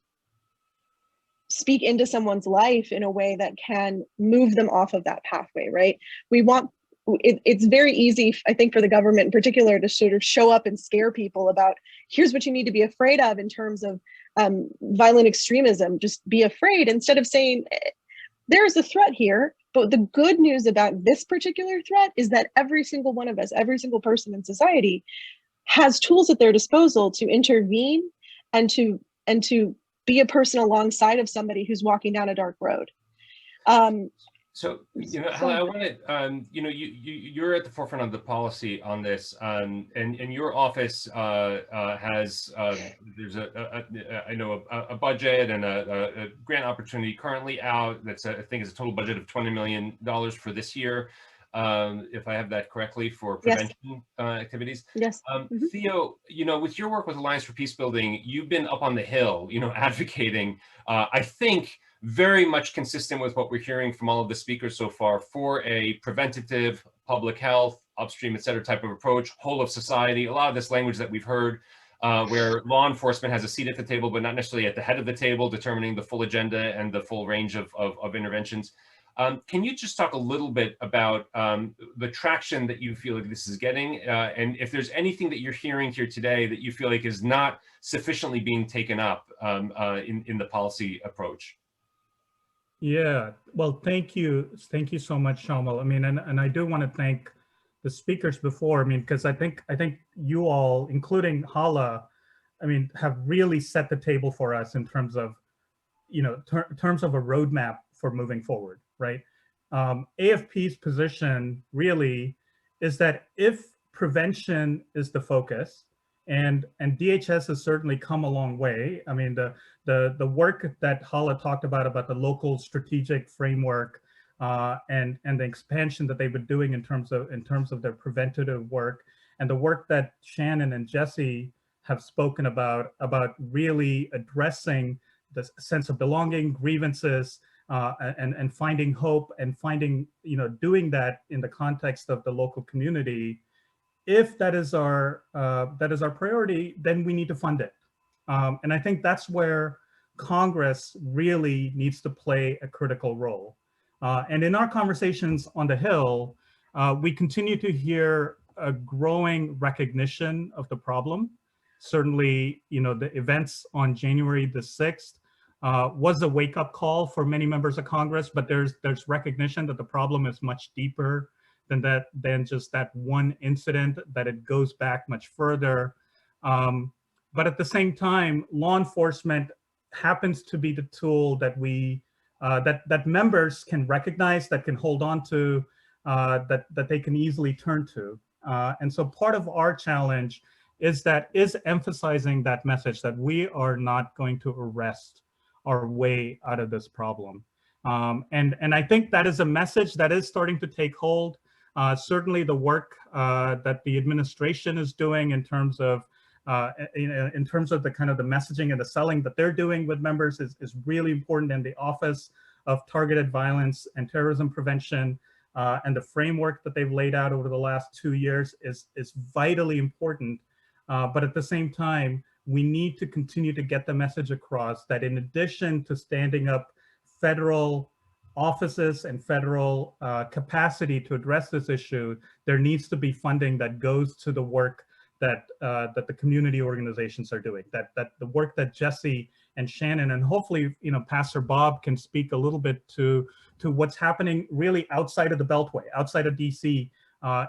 speak into someone's life in a way that can move them off of that pathway, right? It's very easy, I think, for the government in particular to sort of show up and scare people about, here's what you need to be afraid of in terms of violent extremism. Just be afraid, instead of saying, there's a threat here. But the good news about this particular threat is that every single one of us, every single person in society has tools at their disposal to intervene and to be a person alongside of somebody who's walking down a dark road. So, you know, Hala, I wanted, you know, you're at the forefront of the policy on this, and your office has, there's I know a budget and a grant opportunity currently out that's, I think, is a total budget of $20 million for this year, if I have that correctly, for prevention activities. Yes. Theo, you know, with your work with Alliance for Peacebuilding, you've been up on the Hill, you know, advocating, I think, very much consistent with what we're hearing from all of the speakers so far, for a preventative, public health, upstream, et cetera, type of approach, whole of society. A lot of this language that we've heard where law enforcement has a seat at the table, but not necessarily at the head of the table, determining the full agenda and the full range of interventions. Can you just talk a little bit about the traction that you feel like this is getting, and if there's anything that you're hearing here today that you feel like is not sufficiently being taken up in the policy approach? Yeah, well, thank you so much, Shamal. I mean, and I do want to thank the speakers before. I mean, because I think you all, including Hala, I mean, have really set the table for us in terms of, you know, terms of a roadmap for moving forward, right? AFP's position really is that if prevention is the focus and DHS has certainly come a long way. I mean, the work that Hala talked about the local strategic framework and the expansion that they've been doing in terms of their preventative work, and the work that Shannon and Jesse have spoken about really addressing the sense of belonging, grievances, and finding hope, and finding, doing that in the context of the local community. If that is our priority, then we need to fund it. And I think that's where Congress really needs to play a critical role. And in our conversations on the Hill, we continue to hear a growing recognition of the problem. Certainly, the events on January the 6th was a wake-up call for many members of Congress, but there's recognition that the problem is much deeper than just that one incident, that it goes back much further. But at the same time, law enforcement happens to be the tool that that members can recognize, that can hold on to, that they can easily turn to. And so part of our challenge is emphasizing that message that we are not going to arrest our way out of this problem. And I think that is a message that is starting to take hold. Certainly the work that the administration is doing in terms of the kind of the messaging and the selling that they're doing with members is really important. And the Office of Targeted Violence and Terrorism Prevention and the framework that they've laid out over the last 2 years is vitally important. But at the same time, we need to continue to get the message across that in addition to standing up federal offices and federal capacity to address this issue, there needs to be funding that goes to the work that the community organizations are doing, that the work that Jesse and Shannon, and hopefully Pastor Bob can speak a little bit to what's happening really outside of the Beltway, outside of DC,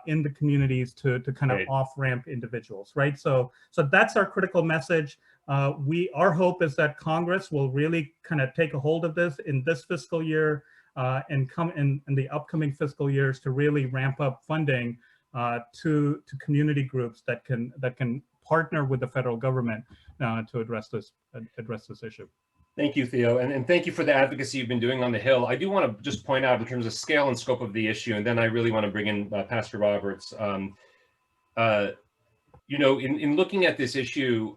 in the communities to kind of off-ramp individuals, right? So that's our critical message. Our hope is that Congress will really kind of take a hold of this in this fiscal year and come in the upcoming fiscal years to really ramp up funding to community groups that can partner with the federal government to address this issue. Thank you, Theo, and thank you for the advocacy you've been doing on the Hill. I do want to just point out in terms of scale and scope of the issue, and then I really want to bring in Pastor Roberts. In looking at this issue,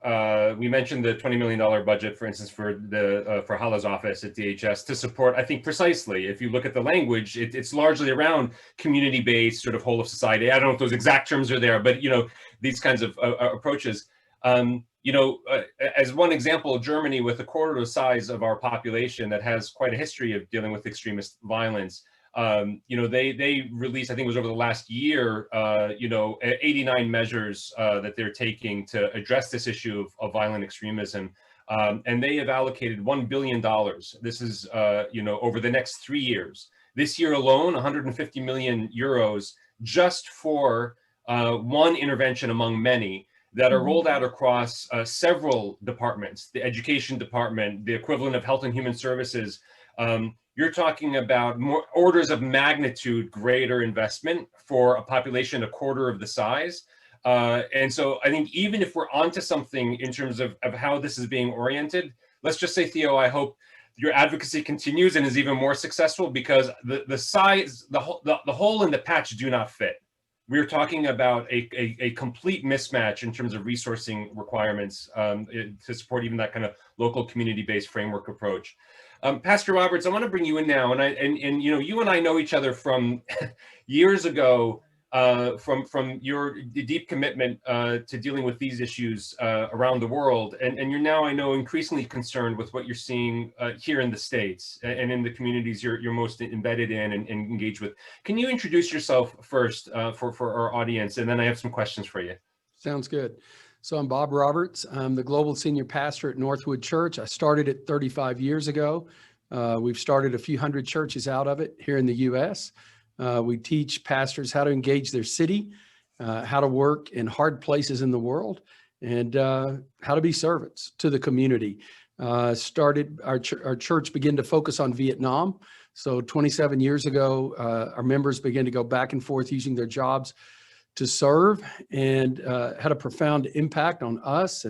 we mentioned the $20 million budget, for instance, for Hala's office at DHS to support, I think precisely, if you look at the language, it's largely around community-based sort of whole of society. I don't know if those exact terms are there, but these kinds of approaches. As one example, Germany, with a quarter the size of our population that has quite a history of dealing with extremist violence, they released, I think it was over the last year, 89 measures that they're taking to address this issue of violent extremism. And they have allocated $1 billion. This is, over the next 3 years. This year alone, 150 million euros just for one intervention among many that are rolled out across several departments, the education department, the equivalent of health and human services. You're talking about more orders of magnitude greater investment for a population a quarter of the size. And so I think even if we're onto something in terms of how this is being oriented, let's just say, Theo, I hope your advocacy continues and is even more successful, because the size, the hole in the patch do not fit. We're talking about a complete mismatch in terms of resourcing requirements to support even that kind of local community-based framework approach. Pastor Roberts, I want to bring you in now, and you and I know each other from years ago, from your deep commitment to dealing with these issues around the world, and you're now, I know, increasingly concerned with what you're seeing here in the States and in the communities you're most embedded in and engaged with. Can you introduce yourself first for our audience, and then I have some questions for you. Sounds good. So I'm Bob Roberts. I'm the global senior pastor at Northwood Church. I started it 35 years ago. We've started a few hundred churches out of it here in the U.S. We teach pastors how to engage their city, how to work in hard places in the world, and how to be servants to the community. Our church began to focus on Vietnam. So 27 years ago, our members began to go back and forth using their jobs to serve, and had a profound impact on us.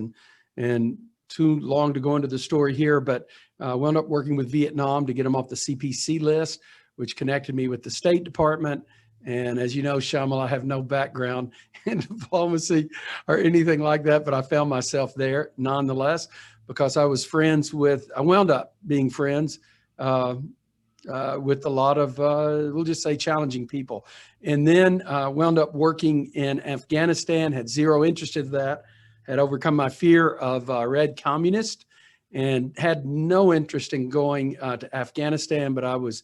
And too long to go into the story here, but wound up working with Vietnam to get them off the CPC list, which connected me with the State Department. And as you know, Shamal, I have no background in diplomacy or anything like that, but I found myself there nonetheless, because I wound up being friends with a lot of, we'll just say, challenging people. And then wound up working in Afghanistan, had zero interest in that, had overcome my fear of red communist, and had no interest in going to Afghanistan, but I was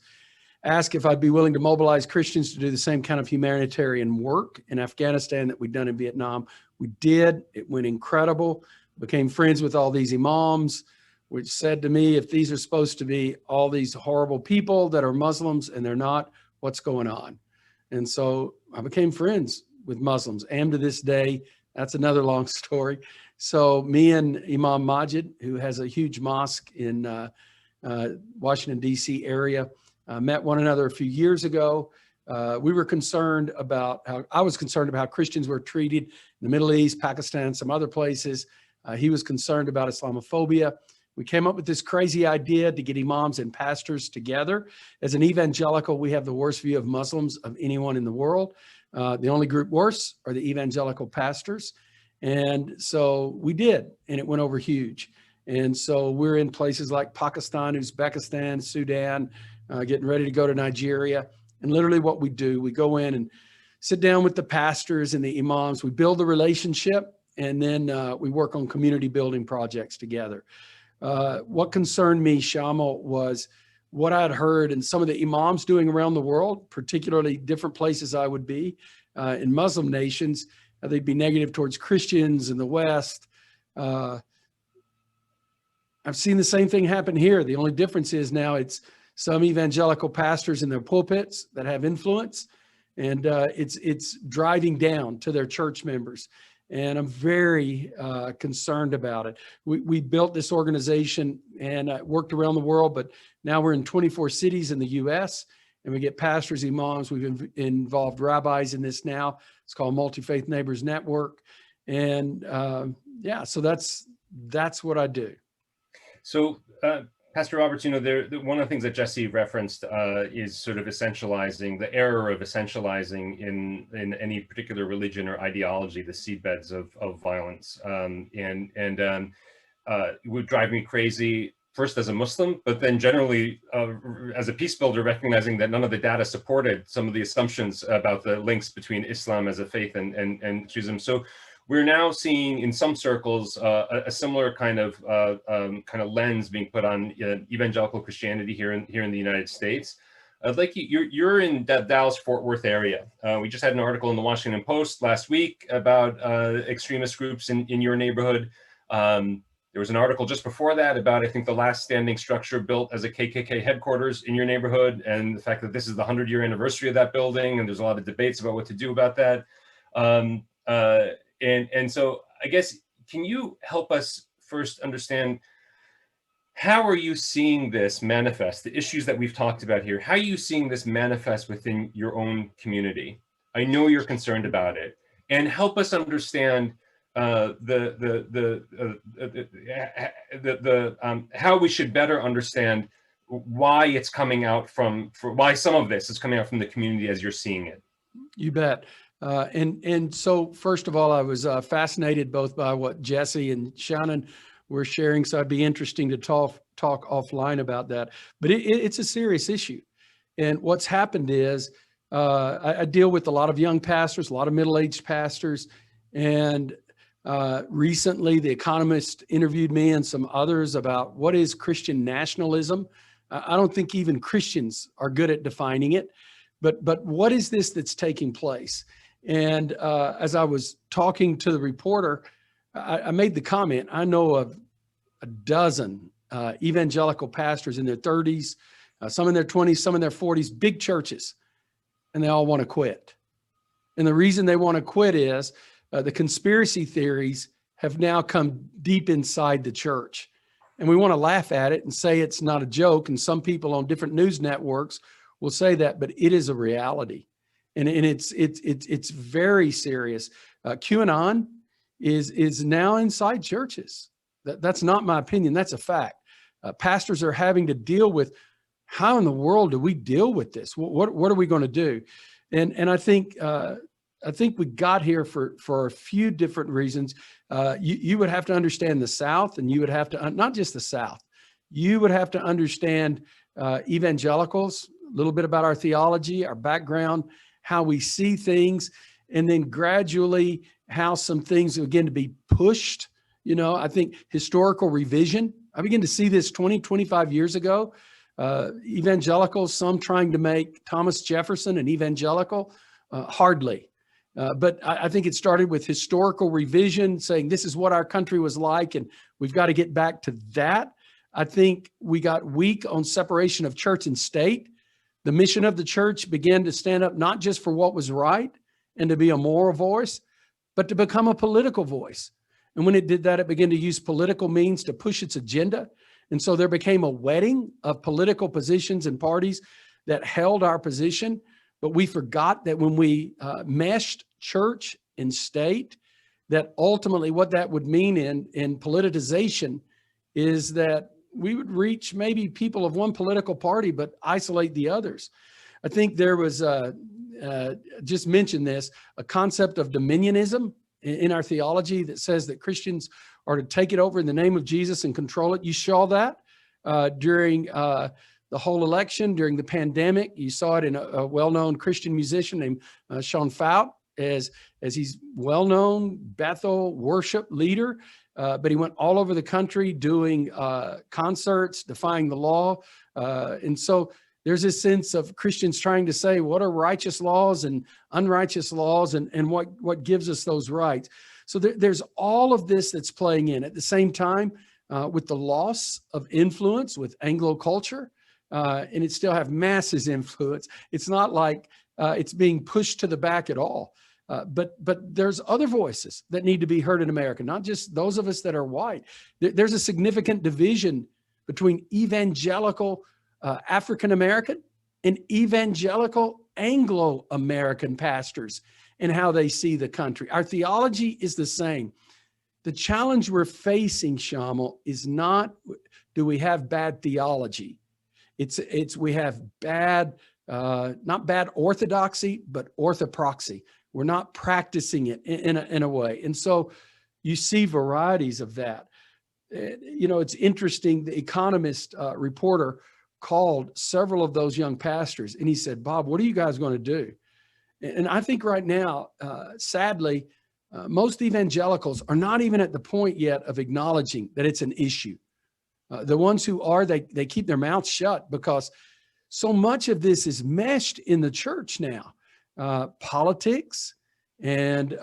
asked if I'd be willing to mobilize Christians to do the same kind of humanitarian work in Afghanistan that we'd done in Vietnam. We did. It went incredible. Became friends with all these imams, which said to me, if these are supposed to be all these horrible people that are Muslims and they're not, what's going on? And so I became friends with Muslims, and to this day. That's another long story. So me and Imam Majid, who has a huge mosque in Washington, D.C. area, met one another a few years ago. I was concerned about how Christians were treated in the Middle East, Pakistan, some other places. He was concerned about Islamophobia. We came up with this crazy idea to get imams and pastors together. As an evangelical, we have the worst view of Muslims of anyone in the world. The only group worse are the evangelical pastors. And so we did, and it went over huge. And so we're in places like Pakistan, Uzbekistan, Sudan, getting ready to go to Nigeria. And literally what we do, we go in and sit down with the pastors and the imams. We build the relationship, and then we work on community building projects together. What concerned me, Shamal, was what I'd heard and some of the imams doing around the world, particularly different places I would be in Muslim nations. They'd be negative towards Christians in the West. I've seen the same thing happen here. The only difference is now it's some evangelical pastors in their pulpits that have influence, and it's driving down to their church members. And I'm very concerned about it. We built this organization and worked around the world, but now we're in 24 cities in the US, and we get pastors, imams. We've involved rabbis in this now. It's called Multi-Faith Neighbors Network. And yeah, so that's what I do. So Pastor Roberts, one of the things that Jesse referenced is sort of essentializing, the error of essentializing in any particular religion or ideology, the seedbeds of violence. It would drive me crazy, first as a Muslim, but then generally as a peace builder, recognizing that none of the data supported some of the assumptions about the links between Islam as a faith and Judaism. So we're now seeing in some circles a similar kind of lens being put on evangelical Christianity here in the United States. Like you're in the Dallas-Fort Worth area. We just had an article in the Washington Post last week about extremist groups in your neighborhood. There was an article just before that about, I think, the last standing structure built as a KKK headquarters in your neighborhood, and the fact that this is the 100-year anniversary of that building, and there's a lot of debates about what to do about that. And so I guess, can you help us first understand, how are you seeing this manifest, the issues that we've talked about here? How are you seeing this manifest within your own community? I know you're concerned about it, and help us understand how we should better understand why it's coming out why some of this is coming out from the community as you're seeing it. You bet. And so first of all, I was fascinated both by what Jesse and Shannon were sharing. So I'd be interesting to talk offline about that. But it's a serious issue. And what's happened is I deal with a lot of young pastors, a lot of middle-aged pastors. And recently, The Economist interviewed me and some others about what is Christian nationalism. I don't think even Christians are good at defining it. But what is this that's taking place? And as I was talking to the reporter, I made the comment, I know of a dozen evangelical pastors in their 30s, some in their 20s, some in their 40s, big churches, and they all want to quit. And the reason they want to quit is the conspiracy theories have now come deep inside the church. And we want to laugh at it and say it's not a joke. And some people on different news networks will say that, but it is a reality. and it's very serious. QAnon is now inside churches. That's not my opinion. That's a fact. Pastors are having to deal with, how in the world do we deal with this? What are we going to do? And I think we got here for a few different reasons. You would have to understand the South, and you would have to, not just the South, you would have to understand evangelicals, a little bit about our theology, our background, how we see things, and then gradually how some things begin to be pushed. You know, I think historical revision, I began to see this 20, 25 years ago. Evangelicals, some trying to make Thomas Jefferson an evangelical, hardly. But I think it started with historical revision, saying this is what our country was like, and we've got to get back to that. I think we got weak on separation of church and state. The mission of the church began to stand up not just for what was right and to be a moral voice, but to become a political voice. And when it did that, it began to use political means to push its agenda. And so there became a wedding of political positions and parties that held our position. But we forgot that when we meshed church and state, that ultimately what that would mean in politicization is that we would reach maybe people of one political party, but isolate the others. I think there was, just mentioned this, a concept of Dominionism in our theology that says that Christians are to take it over in the name of Jesus and control it. You saw that during the whole election, during the pandemic. You saw it in a well-known Christian musician named Sean Fout, as he's well-known Bethel worship leader, but he went all over the country doing concerts, defying the law. And so there's this sense of Christians trying to say, what are righteous laws and unrighteous laws, and what gives us those rights? So there's all of this that's playing in. At the same time, with the loss of influence with Anglo culture, and it still have masses influence. It's not like it's being pushed to the back at all. But there's other voices that need to be heard in America, not just those of us that are white. There's a significant division between evangelical African-American and evangelical Anglo-American pastors and how they see the country. Our theology is the same. The challenge we're facing, Shamal, is not, do we have bad theology? It's we have bad, not bad orthodoxy, but orthopraxy. We're not practicing it in a way. And so you see varieties of that. You know, it's interesting, the Economist reporter called several of those young pastors, and he said, Bob, what are you guys going to do? And I think right now, sadly, most evangelicals are not even at the point yet of acknowledging that it's an issue. The ones who are, they keep their mouths shut because so much of this is meshed in the church now. Politics and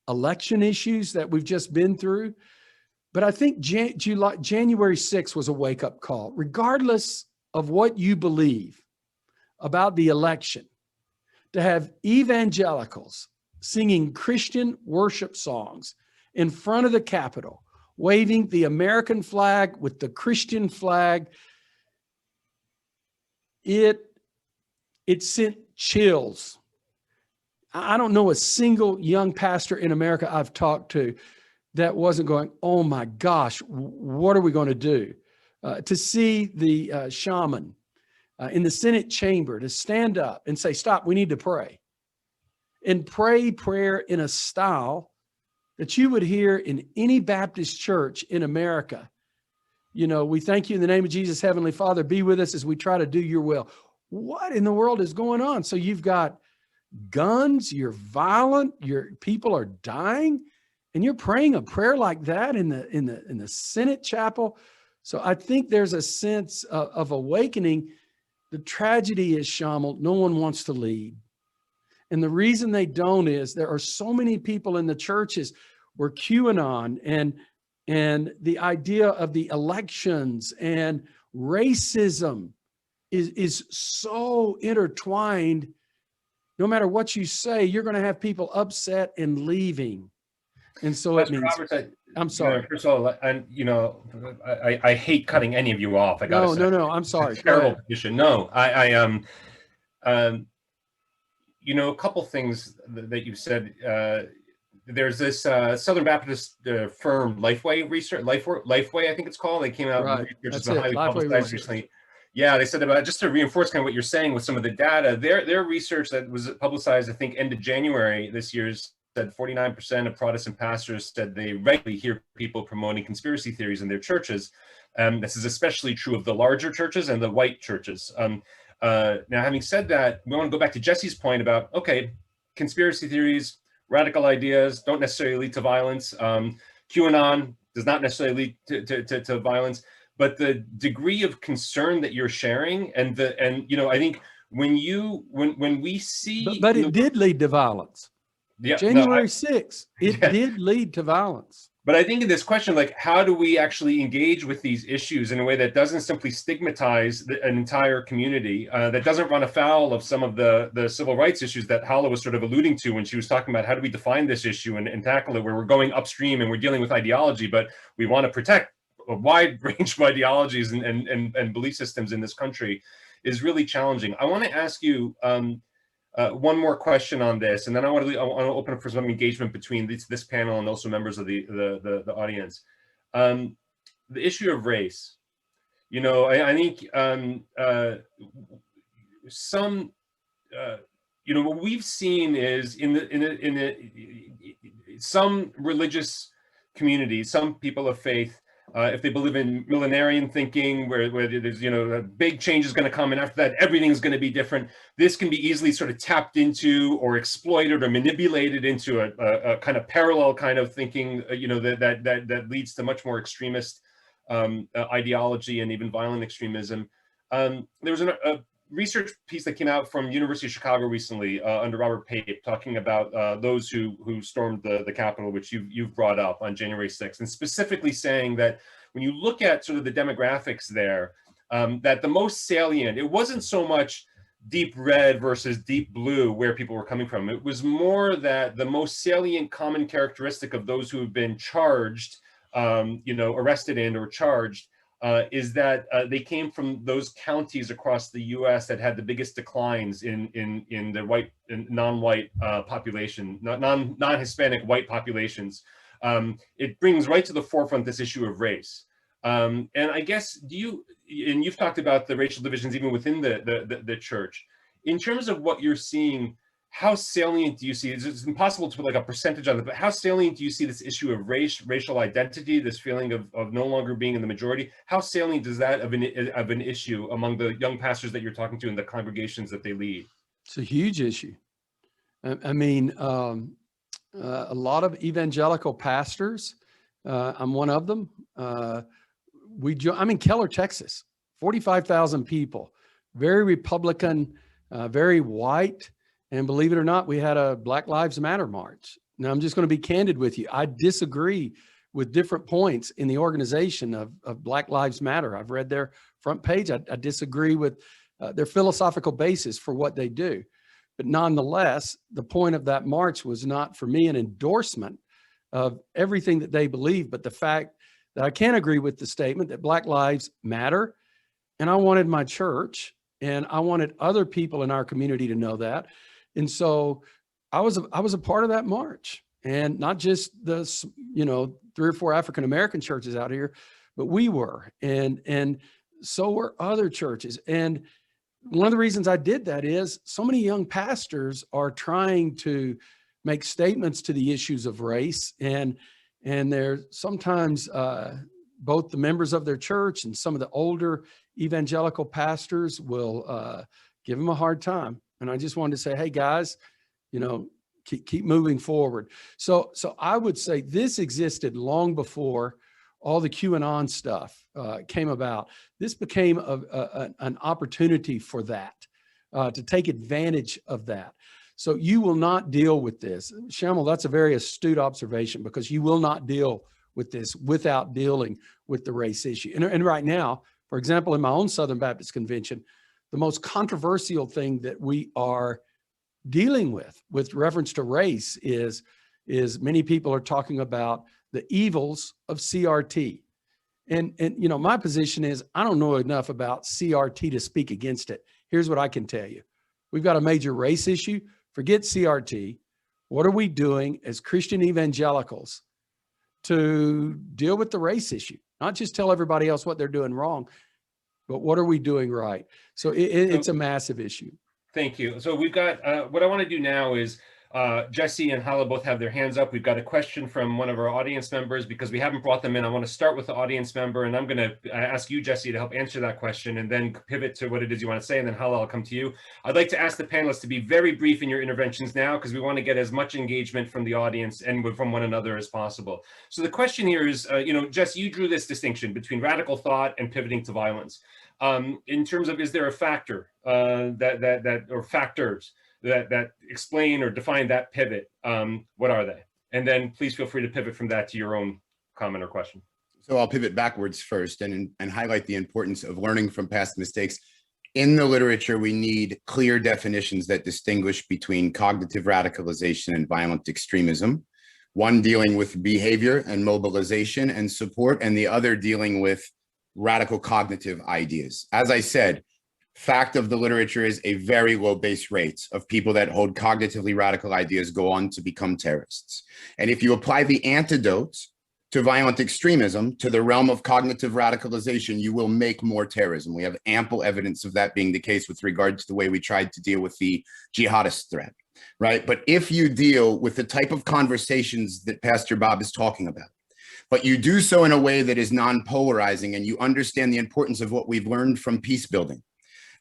election issues that we've just been through. But I think January 6th was a wake-up call. Regardless of what you believe about the election, to have evangelicals singing Christian worship songs in front of the Capitol, waving the American flag with the Christian flag, it sent chills. I don't know a single young pastor in America I've talked to that wasn't going, oh my gosh, what are we going to do? To see the shaman in the Senate chamber to stand up and say, stop, we need to pray. And pray prayer in a style that you would hear in any Baptist church in America. You know, we thank you in the name of Jesus, Heavenly Father, be with us as we try to do your will. What in the world is going on? So you've got guns, you're violent, your people are dying, and you're praying a prayer like that in the Senate chapel. So I think there's a sense of awakening. The tragedy is, Shamal, no one wants to lead. And the reason they don't is there are so many people in the churches where QAnon and the idea of the elections and racism is so intertwined. No matter what you say, you're going to have people upset and leaving. And so it means, Robert, I'm sorry. First of all, I hate cutting any of you off. I got No, I'm sorry. It's a terrible position. No, you know, a couple things that you've said. There's this Southern Baptist firm, Lifeway Research, Lifeway, I think it's called. They came out Right. with research that's That's been it. highly Lifeway publicized Research. recently. Yeah, they said about, just to reinforce kind of what you're saying with some of the data, their research that was publicized, I think, end of January this year, said 49% of Protestant pastors said they regularly hear people promoting conspiracy theories in their churches. This is especially true of the larger churches and the white churches. Now, having said that, we want to go back to Jesse's point about, okay, conspiracy theories, radical ideas don't necessarily lead to violence. QAnon does not necessarily lead to violence, but the degree of concern that you're sharing and you know, I think when we see, but it did lead to violence. Yeah, January 6th, it Yeah. did lead to violence. But I think in this question, like, how do we actually engage with these issues in a way that doesn't simply stigmatize an entire community, that doesn't run afoul of some of the civil rights issues that Hala was sort of alluding to when she was talking about how do we define this issue and tackle it, where we're going upstream and we're dealing with ideology, but we want to protect a wide range of ideologies and belief systems in this country is really challenging. I want to ask you one more question on this, and then I want to open up for some engagement between this panel and also members of the audience. The issue of race, you know, I think you know, what we've seen is in some religious communities, some people of faith, if they believe in millenarian thinking, where there's, you know, a big change is going to come, and after that, everything's going to be different. This can be easily sort of tapped into or exploited or manipulated into a kind of parallel kind of thinking, you know, that leads to much more extremist ideology and even violent extremism. There was a research piece that came out from University of Chicago recently under Robert Pape, talking about those who stormed the Capitol, which you've brought up on January 6th, and specifically saying that when you look at sort of the demographics there, that the most salient, it wasn't so much deep red versus deep blue where people were coming from. It was more that the most salient common characteristic of those who have been charged, you know, arrested and or charged, is that they came from those counties across the U.S. that had the biggest declines in the white and non-white population, non-Hispanic white populations. It brings right to the forefront this issue of race. And I guess, you've talked about the racial divisions even within the church. In terms of what you're seeing, how salient do you see, it's impossible to put like a percentage on it, but how salient do you see this issue of racial identity, this feeling of no longer being in the majority? How salient is that of an issue among the young pastors that you're talking to in the congregations that they lead? It's a huge issue. I mean, a lot of evangelical pastors, I'm one of them. I'm in Keller, Texas, 45,000 people, very Republican, very white. And believe it or not, we had a Black Lives Matter march. Now, I'm just going to be candid with you. I disagree with different points in the organization of Black Lives Matter. I've read their front page. I disagree with their philosophical basis for what they do. But nonetheless, the point of that march was not for me an endorsement of everything that they believe, but the fact that I can agree with the statement that Black lives matter. And I wanted my church and I wanted other people in our community to know that. And so I was a part of that march, and not just the, you know, 3 or 4 African-American churches out here, but we were, and so were other churches. And one of the reasons I did that is so many young pastors are trying to make statements to the issues of race, and they're sometimes both the members of their church and some of the older evangelical pastors will give them a hard time. And I just wanted to say, hey guys, you know, keep moving forward. So I would say this existed long before all the QAnon stuff came about. This became an opportunity for that, to take advantage of that. So you will not deal with this. Shamal, that's a very astute observation, because you will not deal with this without dealing with the race issue. And right now, for example, in my own Southern Baptist Convention, the most controversial thing that we are dealing with reference to race is many people are talking about the evils of CRT. And you know, my position is I don't know enough about CRT to speak against it. Here's what I can tell you. We've got a major race issue forget CRT. What are we doing as Christian evangelicals to deal with the race issue? Not just tell everybody else what they're doing wrong, but what are we doing right? So it's a massive issue. Thank you. So we've got, what I want to do now is, Jesse and Hala both have their hands up. We've got a question from one of our audience members. Because we haven't brought them in, I want to start with the audience member, and I'm going to ask you, Jesse, to help answer that question, and then pivot to what it is you want to say, and then Hala, I'll come to you. I'd like to ask the panelists to be very brief in your interventions now, because we want to get as much engagement from the audience and from one another as possible. So the question here is, Jesse, you drew this distinction between radical thought and pivoting to violence. In terms of, is there a factor or factors that explain or define that pivot? What are they? And then please feel free to pivot from that to your own comment or question. So I'll pivot backwards first and highlight the importance of learning from past mistakes. In the literature, we need clear definitions that distinguish between cognitive radicalization and violent extremism. One dealing with behavior and mobilization and support, and the other dealing with radical cognitive ideas. As I said, fact of the literature is a very low base rate of people that hold cognitively radical ideas go on to become terrorists. And if you apply the antidote to violent extremism to the realm of cognitive radicalization, you will make more terrorism. We have ample evidence of that being the case with regard to the way we tried to deal with the jihadist threat, right? But if you deal with the type of conversations that Pastor Bob is talking about, but you do so in a way that is non-polarizing, and you understand the importance of what we've learned from peacebuilding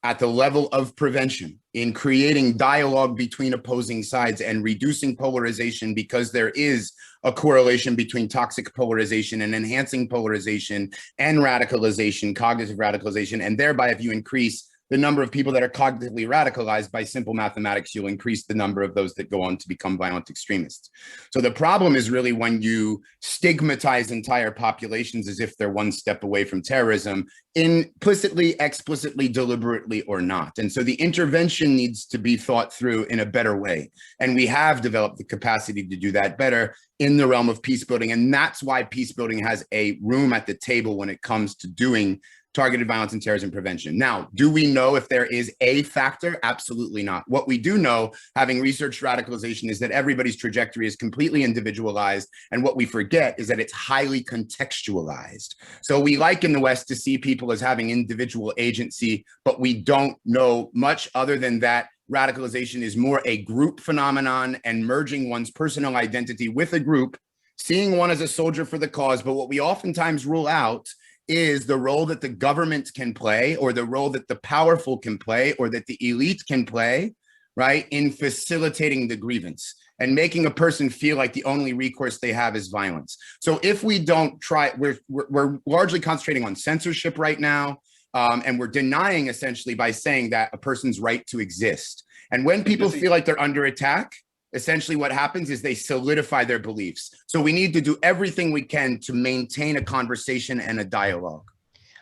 at the level of prevention in creating dialogue between opposing sides and reducing polarization, because there is a correlation between toxic polarization and enhancing polarization and radicalization, cognitive radicalization. And thereby, if you increase the number of people that are cognitively radicalized by simple mathematics, you'll increase the number of those that go on to become violent extremists. So the problem is really when you stigmatize entire populations as if they're one step away from terrorism, implicitly, explicitly, deliberately, or not. And so the intervention needs to be thought through in a better way. And we have developed the capacity to do that better in the realm of peacebuilding. And that's why peacebuilding has a room at the table when it comes to doing targeted violence and terrorism prevention. Now, do we know if there is a factor? Absolutely not. What we do know, having researched radicalization, is that everybody's trajectory is completely individualized. And what we forget is that it's highly contextualized. So we like in the West to see people as having individual agency, but we don't know much other than that radicalization is more a group phenomenon and merging one's personal identity with a group, seeing one as a soldier for the cause. But what we oftentimes rule out is the role that the government can play, or the role that the powerful can play, or that the elite can play, right, in facilitating the grievance and making a person feel like the only recourse they have is violence. So if we don't try, we're largely concentrating on censorship right now, and we're denying essentially by saying that a person's right to exist. And when people feel like they're under attack, essentially what happens is they solidify their beliefs. So we need to do everything we can to maintain a conversation and a dialogue.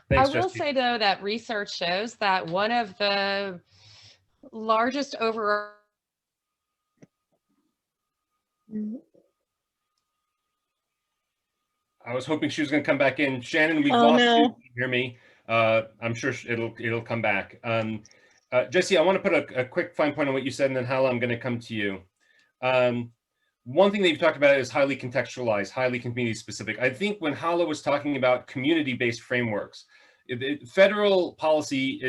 Thanks, I will say, though, that research shows that one of the largest I was hoping she was going to come back in. Shannon, we've lost you. Can you hear me? I'm sure it'll come back. Jesse, I want to put a quick fine point on what you said, and then Hala, I'm going to come to you. One thing that you've talked about is highly contextualized, highly community specific. I think when Hala was talking about community-based frameworks, federal policy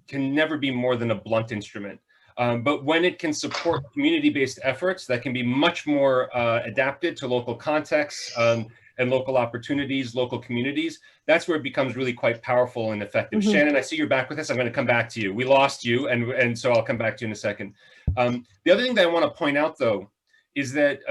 can never be more than a blunt instrument. But when it can support community-based efforts that can be much more adapted to local contexts and local opportunities, local communities, that's where it becomes really quite powerful and effective. Mm-hmm. Shannon, I see you're back with us. I'm going to come back to you. We lost you, and so I'll come back to you in a second. The other thing that I want to point out, though, is that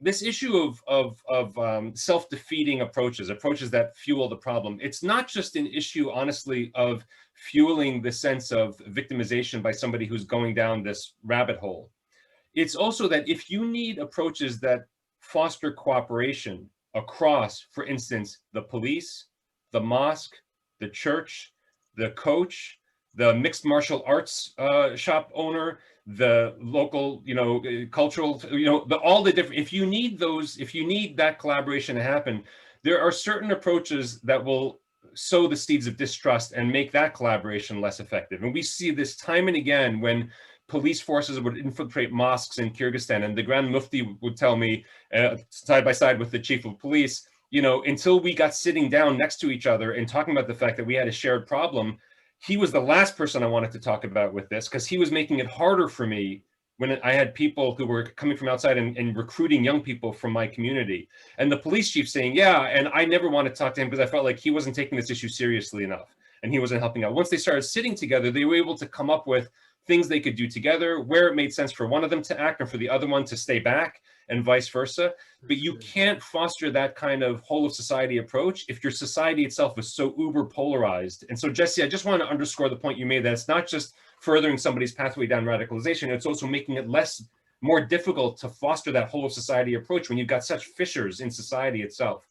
this issue of self-defeating approaches that fuel the problem, it's not just an issue, honestly, of fueling the sense of victimization by somebody who's going down this rabbit hole. It's also that if you need approaches that foster cooperation across, for instance, the police, the mosque, the church, the coach, the mixed martial arts shop owner, the local, cultural, all the different, if you need that collaboration to happen, there are certain approaches that will sow the seeds of distrust and make that collaboration less effective. And we see this time and again when police forces would infiltrate mosques in Kyrgyzstan, and the Grand Mufti would tell me, side by side with the chief of police, you know, until we got sitting down next to each other and talking about the fact that we had a shared problem, he was the last person I wanted to talk about with this, because he was making it harder for me when I had people who were coming from outside and recruiting young people from my community. And the police chief saying, yeah, and I never wanted to talk to him because I felt like he wasn't taking this issue seriously enough and he wasn't helping out. Once they started sitting together, they were able to come up with things they could do together, where it made sense for one of them to act and for the other one to stay back, and vice versa. But you can't foster that kind of whole of society approach if your society itself is so uber polarized. And so, Jesse, I just want to underscore the point you made, that it's not just furthering somebody's pathway down radicalization, it's also making it more difficult to foster that whole of society approach when you've got such fissures in society itself.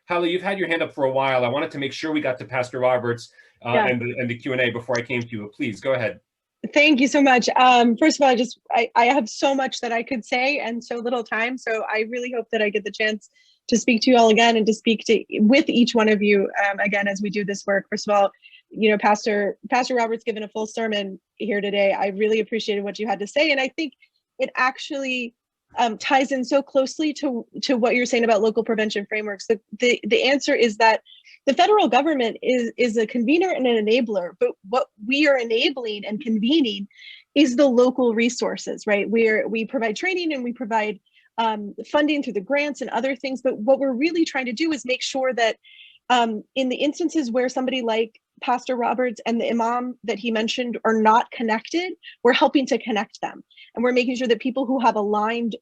Hala, you've had your hand up for a while. I wanted to make sure we got to Pastor Roberts and the Q&A before I came to you. Please go ahead. Thank you so much. First of all, I have so much that I could say and so little time. So I really hope that I get the chance to speak to you all again and to speak with each one of you again as we do this work. First of all, you know, Pastor Roberts given a full sermon here today. I really appreciated what you had to say. And I think it actually ties in so closely to what you're saying about local prevention frameworks. The answer is that the federal government is a convener and an enabler, but what we are enabling and convening is the local resources, right? We provide training and we provide funding through the grants and other things, but what we're really trying to do is make sure that in the instances where somebody like Pastor Roberts and the imam that he mentioned are not connected, we're helping to connect them. And we're making sure that people who have aligned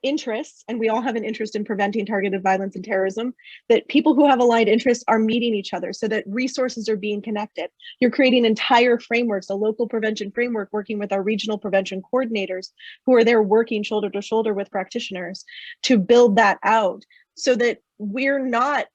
interests, and we all have an interest in preventing targeted violence and terrorism, that people who have aligned interests are meeting each other so that resources are being connected. You're creating entire frameworks, a local prevention framework, working with our regional prevention coordinators who are there working shoulder to shoulder with practitioners to build that out so that we're not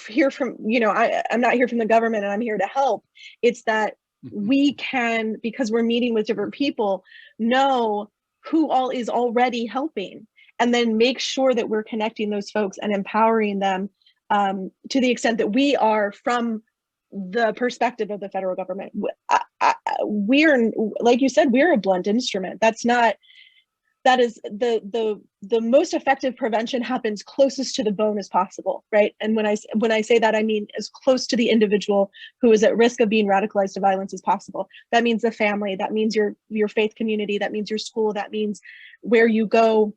here from, you know, I'm not here from the government and I'm here to help. It's that we can, because we're meeting with different people, know who all is already helping, and then make sure that we're connecting those folks and empowering them to the extent that we are from the perspective of the federal government. We're, like you said, we're a blunt instrument. That is the most effective prevention happens closest to the bone as possible, right? And when I say that, I mean as close to the individual who is at risk of being radicalized to violence as possible. That means the family, that means your faith community, that means your school, that means where you go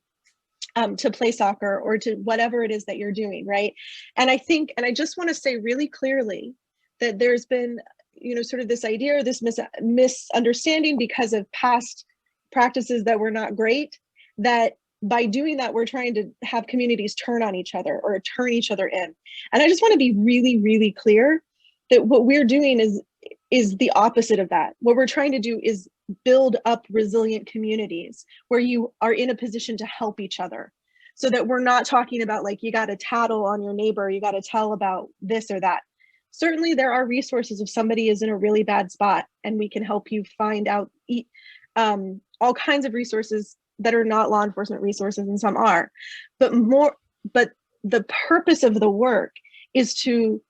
to play soccer or to whatever it is that you're doing, right? And I think, and I just want to say really clearly that there's been, you know, sort of this idea or this misunderstanding because of past practices that were not great, that by doing that, we're trying to have communities turn on each other or turn each other in. And I just want to be really, really clear that what we're doing is the opposite of that. What we're trying to do is build up resilient communities where you are in a position to help each other, so that we're not talking about like, you got to tattle on your neighbor, you got to tell about this or that. Certainly there are resources if somebody is in a really bad spot, and we can help you find out all kinds of resources that are not law enforcement resources, and some are, but the purpose of the work is to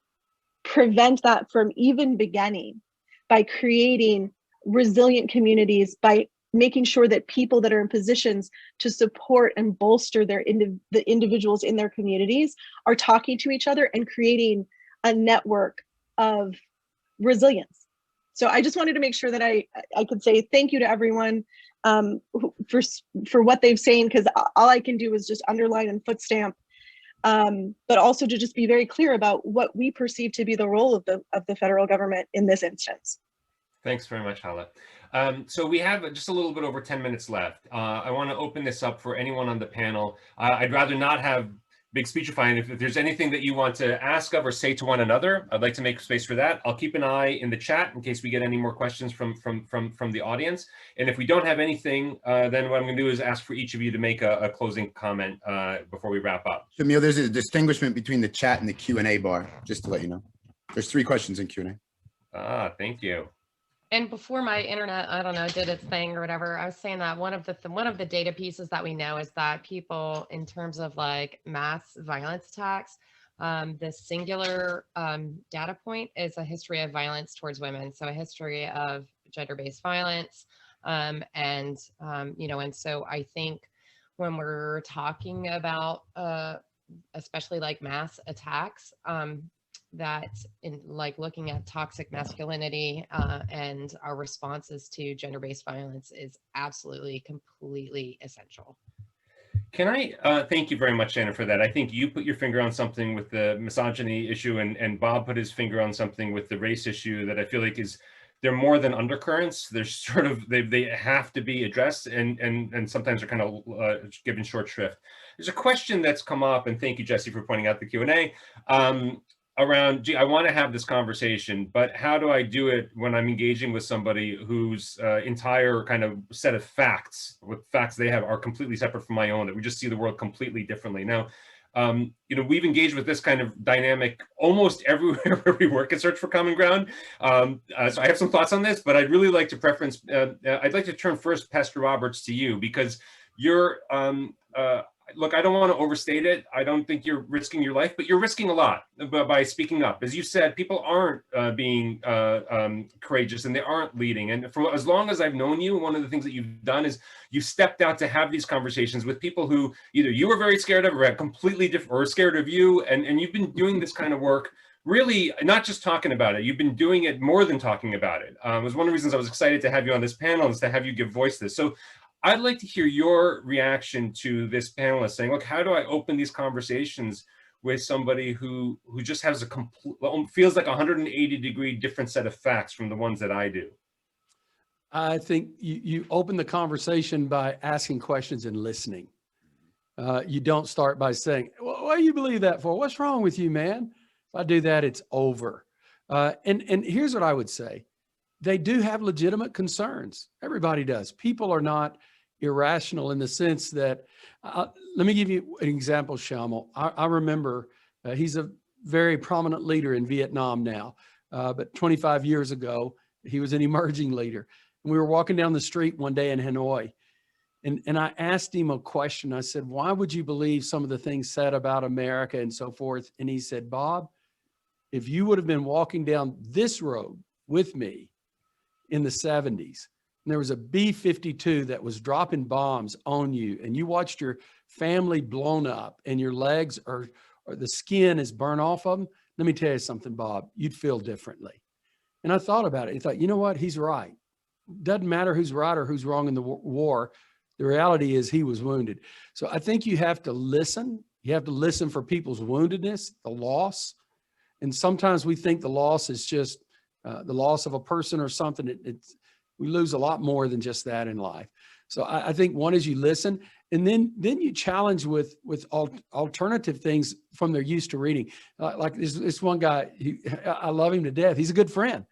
prevent that from even beginning by creating resilient communities, by making sure that people that are in positions to support and bolster the individuals in their communities are talking to each other and creating a network of resilience. So I just wanted to make sure that I could say thank you to everyone for what they've saying, because all I can do is just underline and foot stamp, but also to just be very clear about what we perceive to be the role of the federal government in this instance. Thanks very much, Hala. So we have just a little bit over 10 minutes left. I want to open this up for anyone on the panel. I'd rather not have big speechifying. If there's anything that you want to ask of or say to one another, I'd like to make space for that. I'll keep an eye in the chat in case we get any more questions from the audience. And if we don't have anything, then what I'm going to do is ask for each of you to make a closing comment before we wrap up. Shamil, there's a distinguishment between the chat and the Q&A bar, just to let you know. There's 3 questions in Q&A. Thank you. And before my internet, I don't know, did its thing or whatever, I was saying that one of the data pieces that we know is that people, in terms of like mass violence attacks, the singular data point is a history of violence towards women. So a history of gender-based violence, And so I think when we're talking about, especially like mass attacks, that in like looking at toxic masculinity and our responses to gender-based violence is absolutely, completely essential. Can I thank you very much, Shannon, for that. I think you put your finger on something with the misogyny issue, and Bob put his finger on something with the race issue that I feel like they're more than undercurrents. They're sort of, they have to be addressed, and sometimes they're kind of given short shrift. There's a question that's come up, and thank you, Jesse, for pointing out the Q&A, around, gee, I want to have this conversation, but how do I do it when I'm engaging with somebody whose entire kind of set of facts, what facts they have are completely separate from my own, that we just see the world completely differently. Now, we've engaged with this kind of dynamic almost everywhere where we work at Search for Common Ground. So I have some thoughts on this, but I'd really like to preference, I'd like to turn first, Pastor Roberts, to you, because you're, look, I don't want to overstate it. I don't think you're risking your life, but you're risking a lot by speaking up. As you said, people aren't being courageous, and they aren't leading. And for as long as I've known you, one of the things that you've done is you've stepped out to have these conversations with people who either you were very scared of or had completely different, or scared of you. And you've been doing this kind of work, really not just talking about it. You've been doing it more than talking about it. It was one of the reasons I was excited to have you on this panel, is to have you give voice to this. So I'd like to hear your reaction to this panelist saying, look, how do I open these conversations with somebody who just has a complete, feels like 180-degree different set of facts from the ones that I do? I think you open the conversation by asking questions and listening. You don't start by saying, well, what do you believe that for? What's wrong with you, man? If I do that, it's over. And here's what I would say. They do have legitimate concerns. Everybody does. People are not irrational in the sense that, let me give you an example, Shamal. I remember he's a very prominent leader in Vietnam now, but 25 years ago, he was an emerging leader. And we were walking down the street one day in Hanoi, and I asked him a question. I said, why would you believe some of the things said about America and so forth? And he said, Bob, if you would have been walking down this road with me in the 70s, and there was a B-52 that was dropping bombs on you, and you watched your family blown up and your legs or the skin is burned off of them, let me tell you something, Bob, you'd feel differently. And I thought about it. I thought, you know what? He's right. Doesn't matter who's right or who's wrong in the war. The reality is he was wounded. So I think you have to listen. You have to listen for people's woundedness, the loss. And sometimes we think the loss is just the loss of a person or something. We lose a lot more than just that in life. So I think one is you listen, and then you challenge with alternative things from their used to reading. Like this one guy, I love him to death. He's a good friend,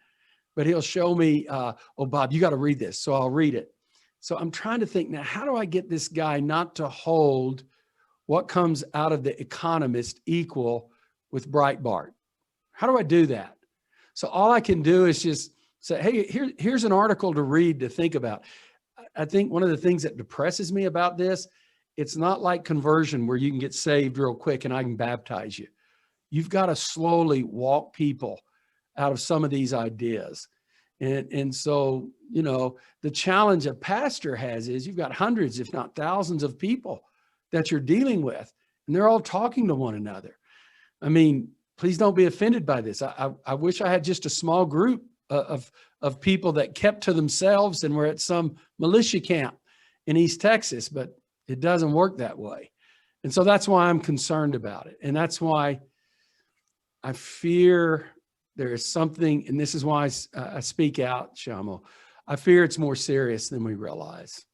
but he'll show me, oh, Bob, you got to read this. So I'll read it. So I'm trying to think now, how do I get this guy not to hold what comes out of The Economist equal with Breitbart? How do I do that? So all I can do is just say, hey, here's an article to read, to think about. I think one of the things that depresses me about this, it's not like conversion where you can get saved real quick and I can baptize you. You've got to slowly walk people out of some of these ideas. And so, the challenge a pastor has is you've got hundreds, if not thousands of people that you're dealing with, and they're all talking to one another. I mean, please don't be offended by this. I wish I had just a small group of people that kept to themselves and were at some militia camp in East Texas, but it doesn't work that way. And so that's why I'm concerned about it. And that's why I fear there is something, and this is why I speak out, Shamo. I fear it's more serious than we realize.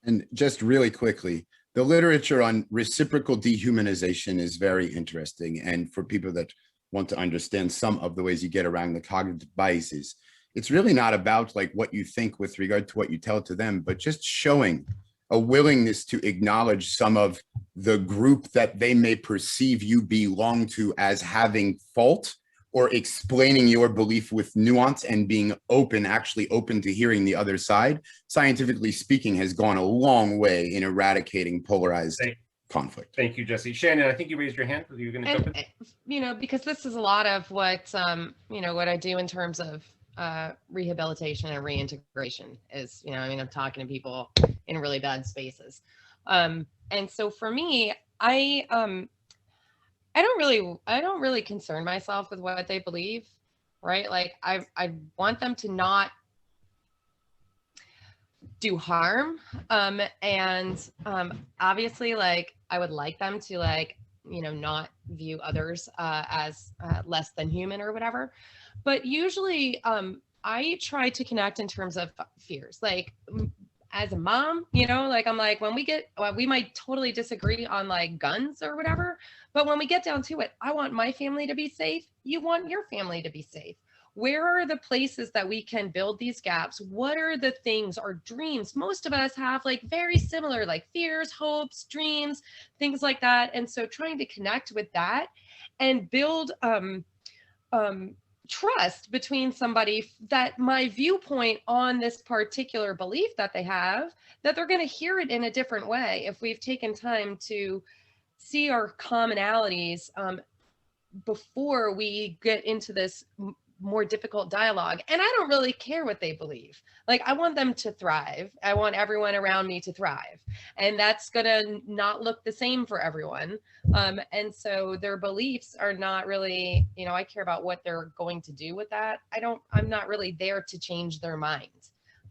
And just really quickly, the literature on reciprocal dehumanization is very interesting. And for people that want to understand some of the ways you get around the cognitive biases, it's really not about like what you think with regard to what you tell to them, but just showing a willingness to acknowledge some of the group that they may perceive you belong to as having fault, or explaining your belief with nuance and being actually open to hearing the other side, scientifically speaking, has gone a long way in eradicating polarized conflict. Thank you, Jesse. Shannon, I think you raised your hand. Are you going to jump in? Because this is a lot of what, what I do in terms of rehabilitation and reintegration is, I mean, I'm talking to people in really bad spaces. And so for me, I don't really concern myself with what they believe, right? Like I want them to not do harm. And obviously, like, I would like them to, like, not view others as less than human or whatever. But usually I try to connect in terms of fears. Like, as a mom, like, I'm like, we might totally disagree on like guns or whatever, but when we get down to it, I want my family to be safe. You want your family to be safe. Where are the places that we can build these gaps? What are the things or dreams? Most of us have like very similar, like fears, hopes, dreams, things like that. And so trying to connect with that and build trust between somebody, that my viewpoint on this particular belief that they have, that they're going to hear it in a different way if we've taken time to see our commonalities before we get into this more difficult dialogue. And I don't really care what they believe. Like, I want them to thrive. I want everyone around me to thrive. And that's going to not look the same for everyone. And so their beliefs are not really, I care about what they're going to do with that. I'm not really there to change their mind.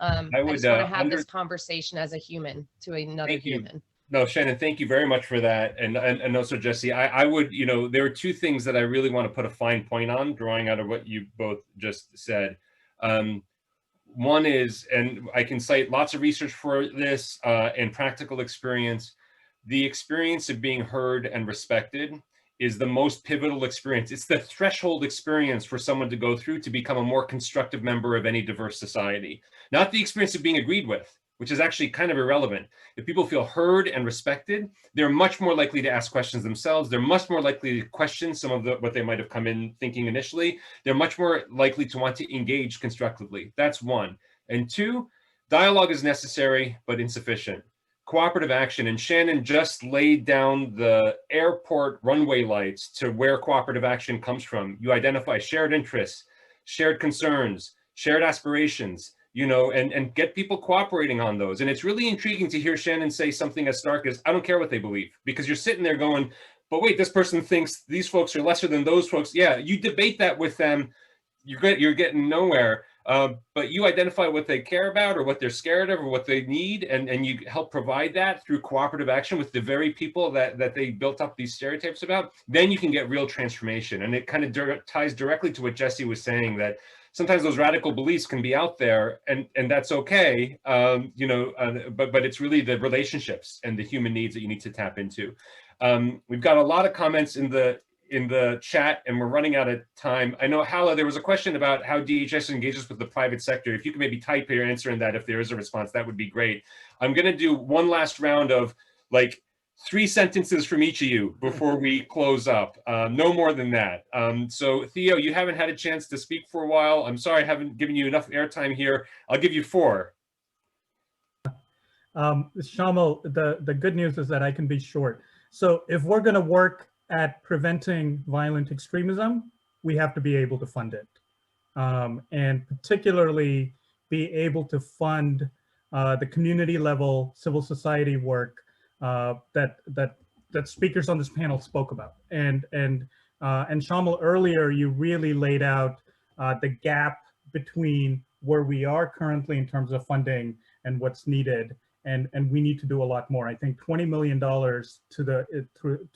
I just want to have this conversation as a human to another human. No, Shannon, thank you very much for that. And also, Jesse, I would, there are two things that I really want to put a fine point on, drawing out of what you both just said. One is, and I can cite lots of research for this and practical experience, the experience of being heard and respected is the most pivotal experience. It's the threshold experience for someone to go through to become a more constructive member of any diverse society. Not the experience of being agreed with, which is actually kind of irrelevant. If people feel heard and respected, they're much more likely to ask questions themselves. They're much more likely to question some of what they might have come in thinking initially. They're much more likely to want to engage constructively. That's one. And two, dialogue is necessary, but insufficient. Cooperative action, and Shannon just laid down the airport runway lights to where cooperative action comes from. You identify shared interests, shared concerns, shared aspirations, and get people cooperating on those. And it's really intriguing to hear Shannon say something as stark as, I don't care what they believe, because you're sitting there going, but wait, this person thinks these folks are lesser than those folks. Yeah, you debate that with them, you're getting nowhere. But you identify what they care about or what they're scared of or what they need, and you help provide that through cooperative action with the very people that they built up these stereotypes about, then you can get real transformation. And it kind of ties directly to what Jesse was saying, that sometimes those radical beliefs can be out there, and that's okay, but it's really the relationships and the human needs that you need to tap into. We've got a lot of comments in the chat, and we're running out of time. I know, Hala, there was a question about how DHS engages with the private sector. If you could maybe type your answer in that, if there is a response, that would be great. I'm going to do one last round of like 3 sentences from each of you before we close up. No more than that. So Theo, you haven't had a chance to speak for a while. I'm sorry I haven't given you enough airtime here. I'll give you 4. Shamal, the good news is that I can be short. So if we're going to work at preventing violent extremism, we have to be able to fund it, and particularly be able to fund the community level civil society work that speakers on this panel spoke about. And Shamal, earlier you really laid out the gap between where we are currently in terms of funding and what's needed. And we need to do a lot more. I think $20 million to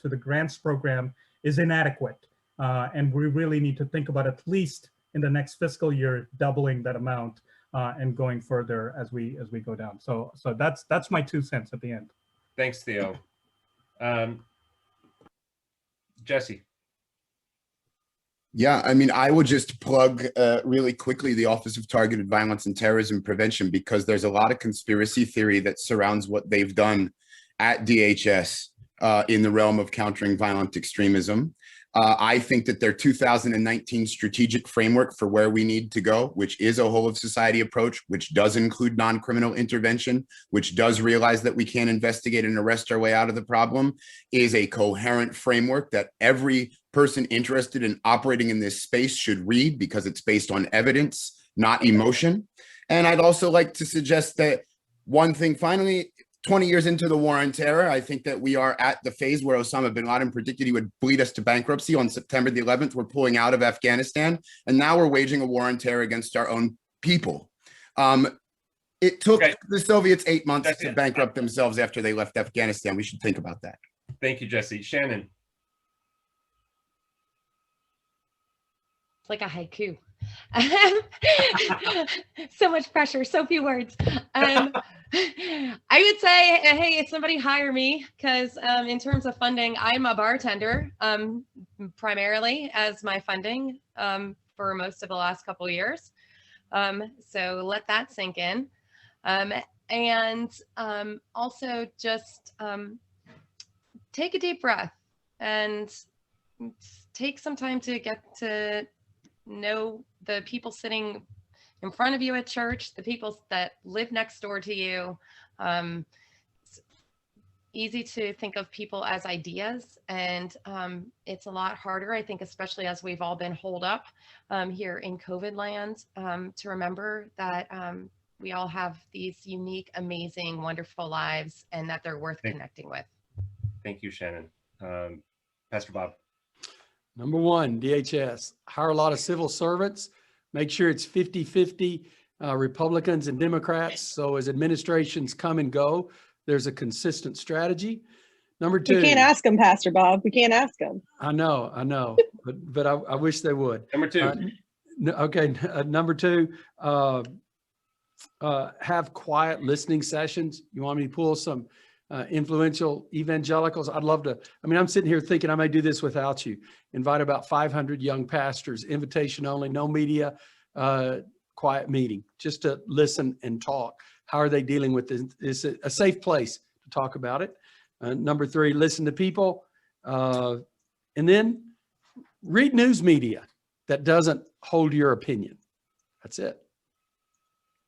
the grants program is inadequate, and we really need to think about, at least in the next fiscal year, doubling that amount and going further as we go down. So that's my 2 cents at the end. Thanks, Theo. Jesse. Yeah, I mean, I would just plug really quickly the Office of Targeted Violence and Terrorism Prevention, because there's a lot of conspiracy theory that surrounds what they've done at DHS in the realm of countering violent extremism. I think that their 2019 strategic framework for where we need to go, which is a whole of society approach, which does include non-criminal intervention, which does realize that we can't investigate and arrest our way out of the problem, is a coherent framework that every person interested in operating in this space should read, because it's based on evidence not emotion. And I'd also like to suggest that one thing, finally, 20 years into the war on terror, I think that we are at the phase where Osama bin Laden predicted he would bleed us to bankruptcy on September the 11th. We're pulling out of Afghanistan, and now we're waging a war on terror against our own people. It took the Soviets 8 months to bankrupt themselves after they left Afghanistan. We should think about that. Thank you, Jesse. Shannon. It's like a haiku. So much pressure, so few words. I would say, hey, if somebody hire me, because in terms of funding, I'm a bartender primarily as my funding for most of the last couple of years. So let that sink in. And also just take a deep breath and take some time to get to know the people sitting in front of you at church, the people that live next door to you. It's easy to think of people as ideas, and it's a lot harder, I think, especially as we've all been holed up here in COVID land, to remember that we all have these unique, amazing, wonderful lives, and that they're worth connecting with. Thank you, Shannon. Pastor Bob. Number one, DHS, hire a lot of civil servants, make sure it's 50-50 Republicans and Democrats. So as administrations come and go, there's a consistent strategy. Number two. We can't ask them, Pastor Bob. We can't ask them. I know, but I wish they would. Number two. Number two, have quiet listening sessions. You want me to pull some influential evangelicals? I'd love to. I mean, I'm sitting here thinking I may do this without you. Invite about 500 young pastors, invitation only, no media, quiet meeting, just to listen and talk. How are they dealing with this? Is it a safe place to talk about it? Number three, listen to people. And then read news media that doesn't hold your opinion. That's it.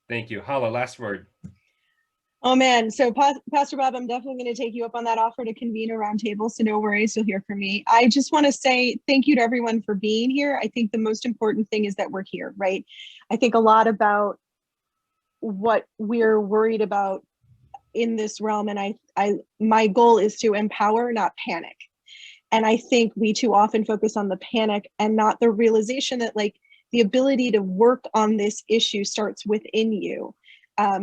Thank you. Hala, last word. Oh man, so Pastor Bob, I'm definitely going to take you up on that offer to convene a roundtable, so no worries, you'll hear from me. I just want to say thank you to everyone for being here. I think the most important thing is that we're here, right? I think a lot about what we're worried about in this realm, and my goal is to empower, not panic. And I think we too often focus on the panic and not the realization that, like, the ability to work on this issue starts within you.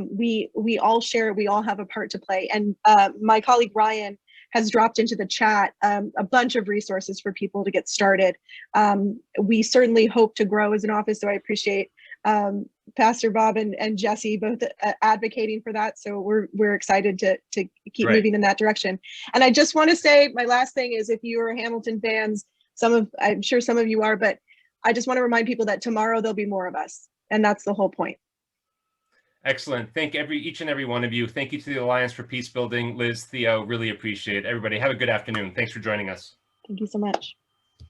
We all share, we all have a part to play. And my colleague Ryan has dropped into the chat a bunch of resources for people to get started. We certainly hope to grow as an office, so I appreciate Pastor Bob and Jesse both advocating for that. So we're excited to keep moving in that direction. And I just want to say, my last thing is, if you are Hamilton fans, I'm sure some of you are, but I just want to remind people that tomorrow there'll be more of us. And that's the whole point. Excellent. Thank each and every one of you. Thank you to the Alliance for Peacebuilding, Liz, Theo, really appreciate it. Everybody have a good afternoon. Thanks for joining us. Thank you so much.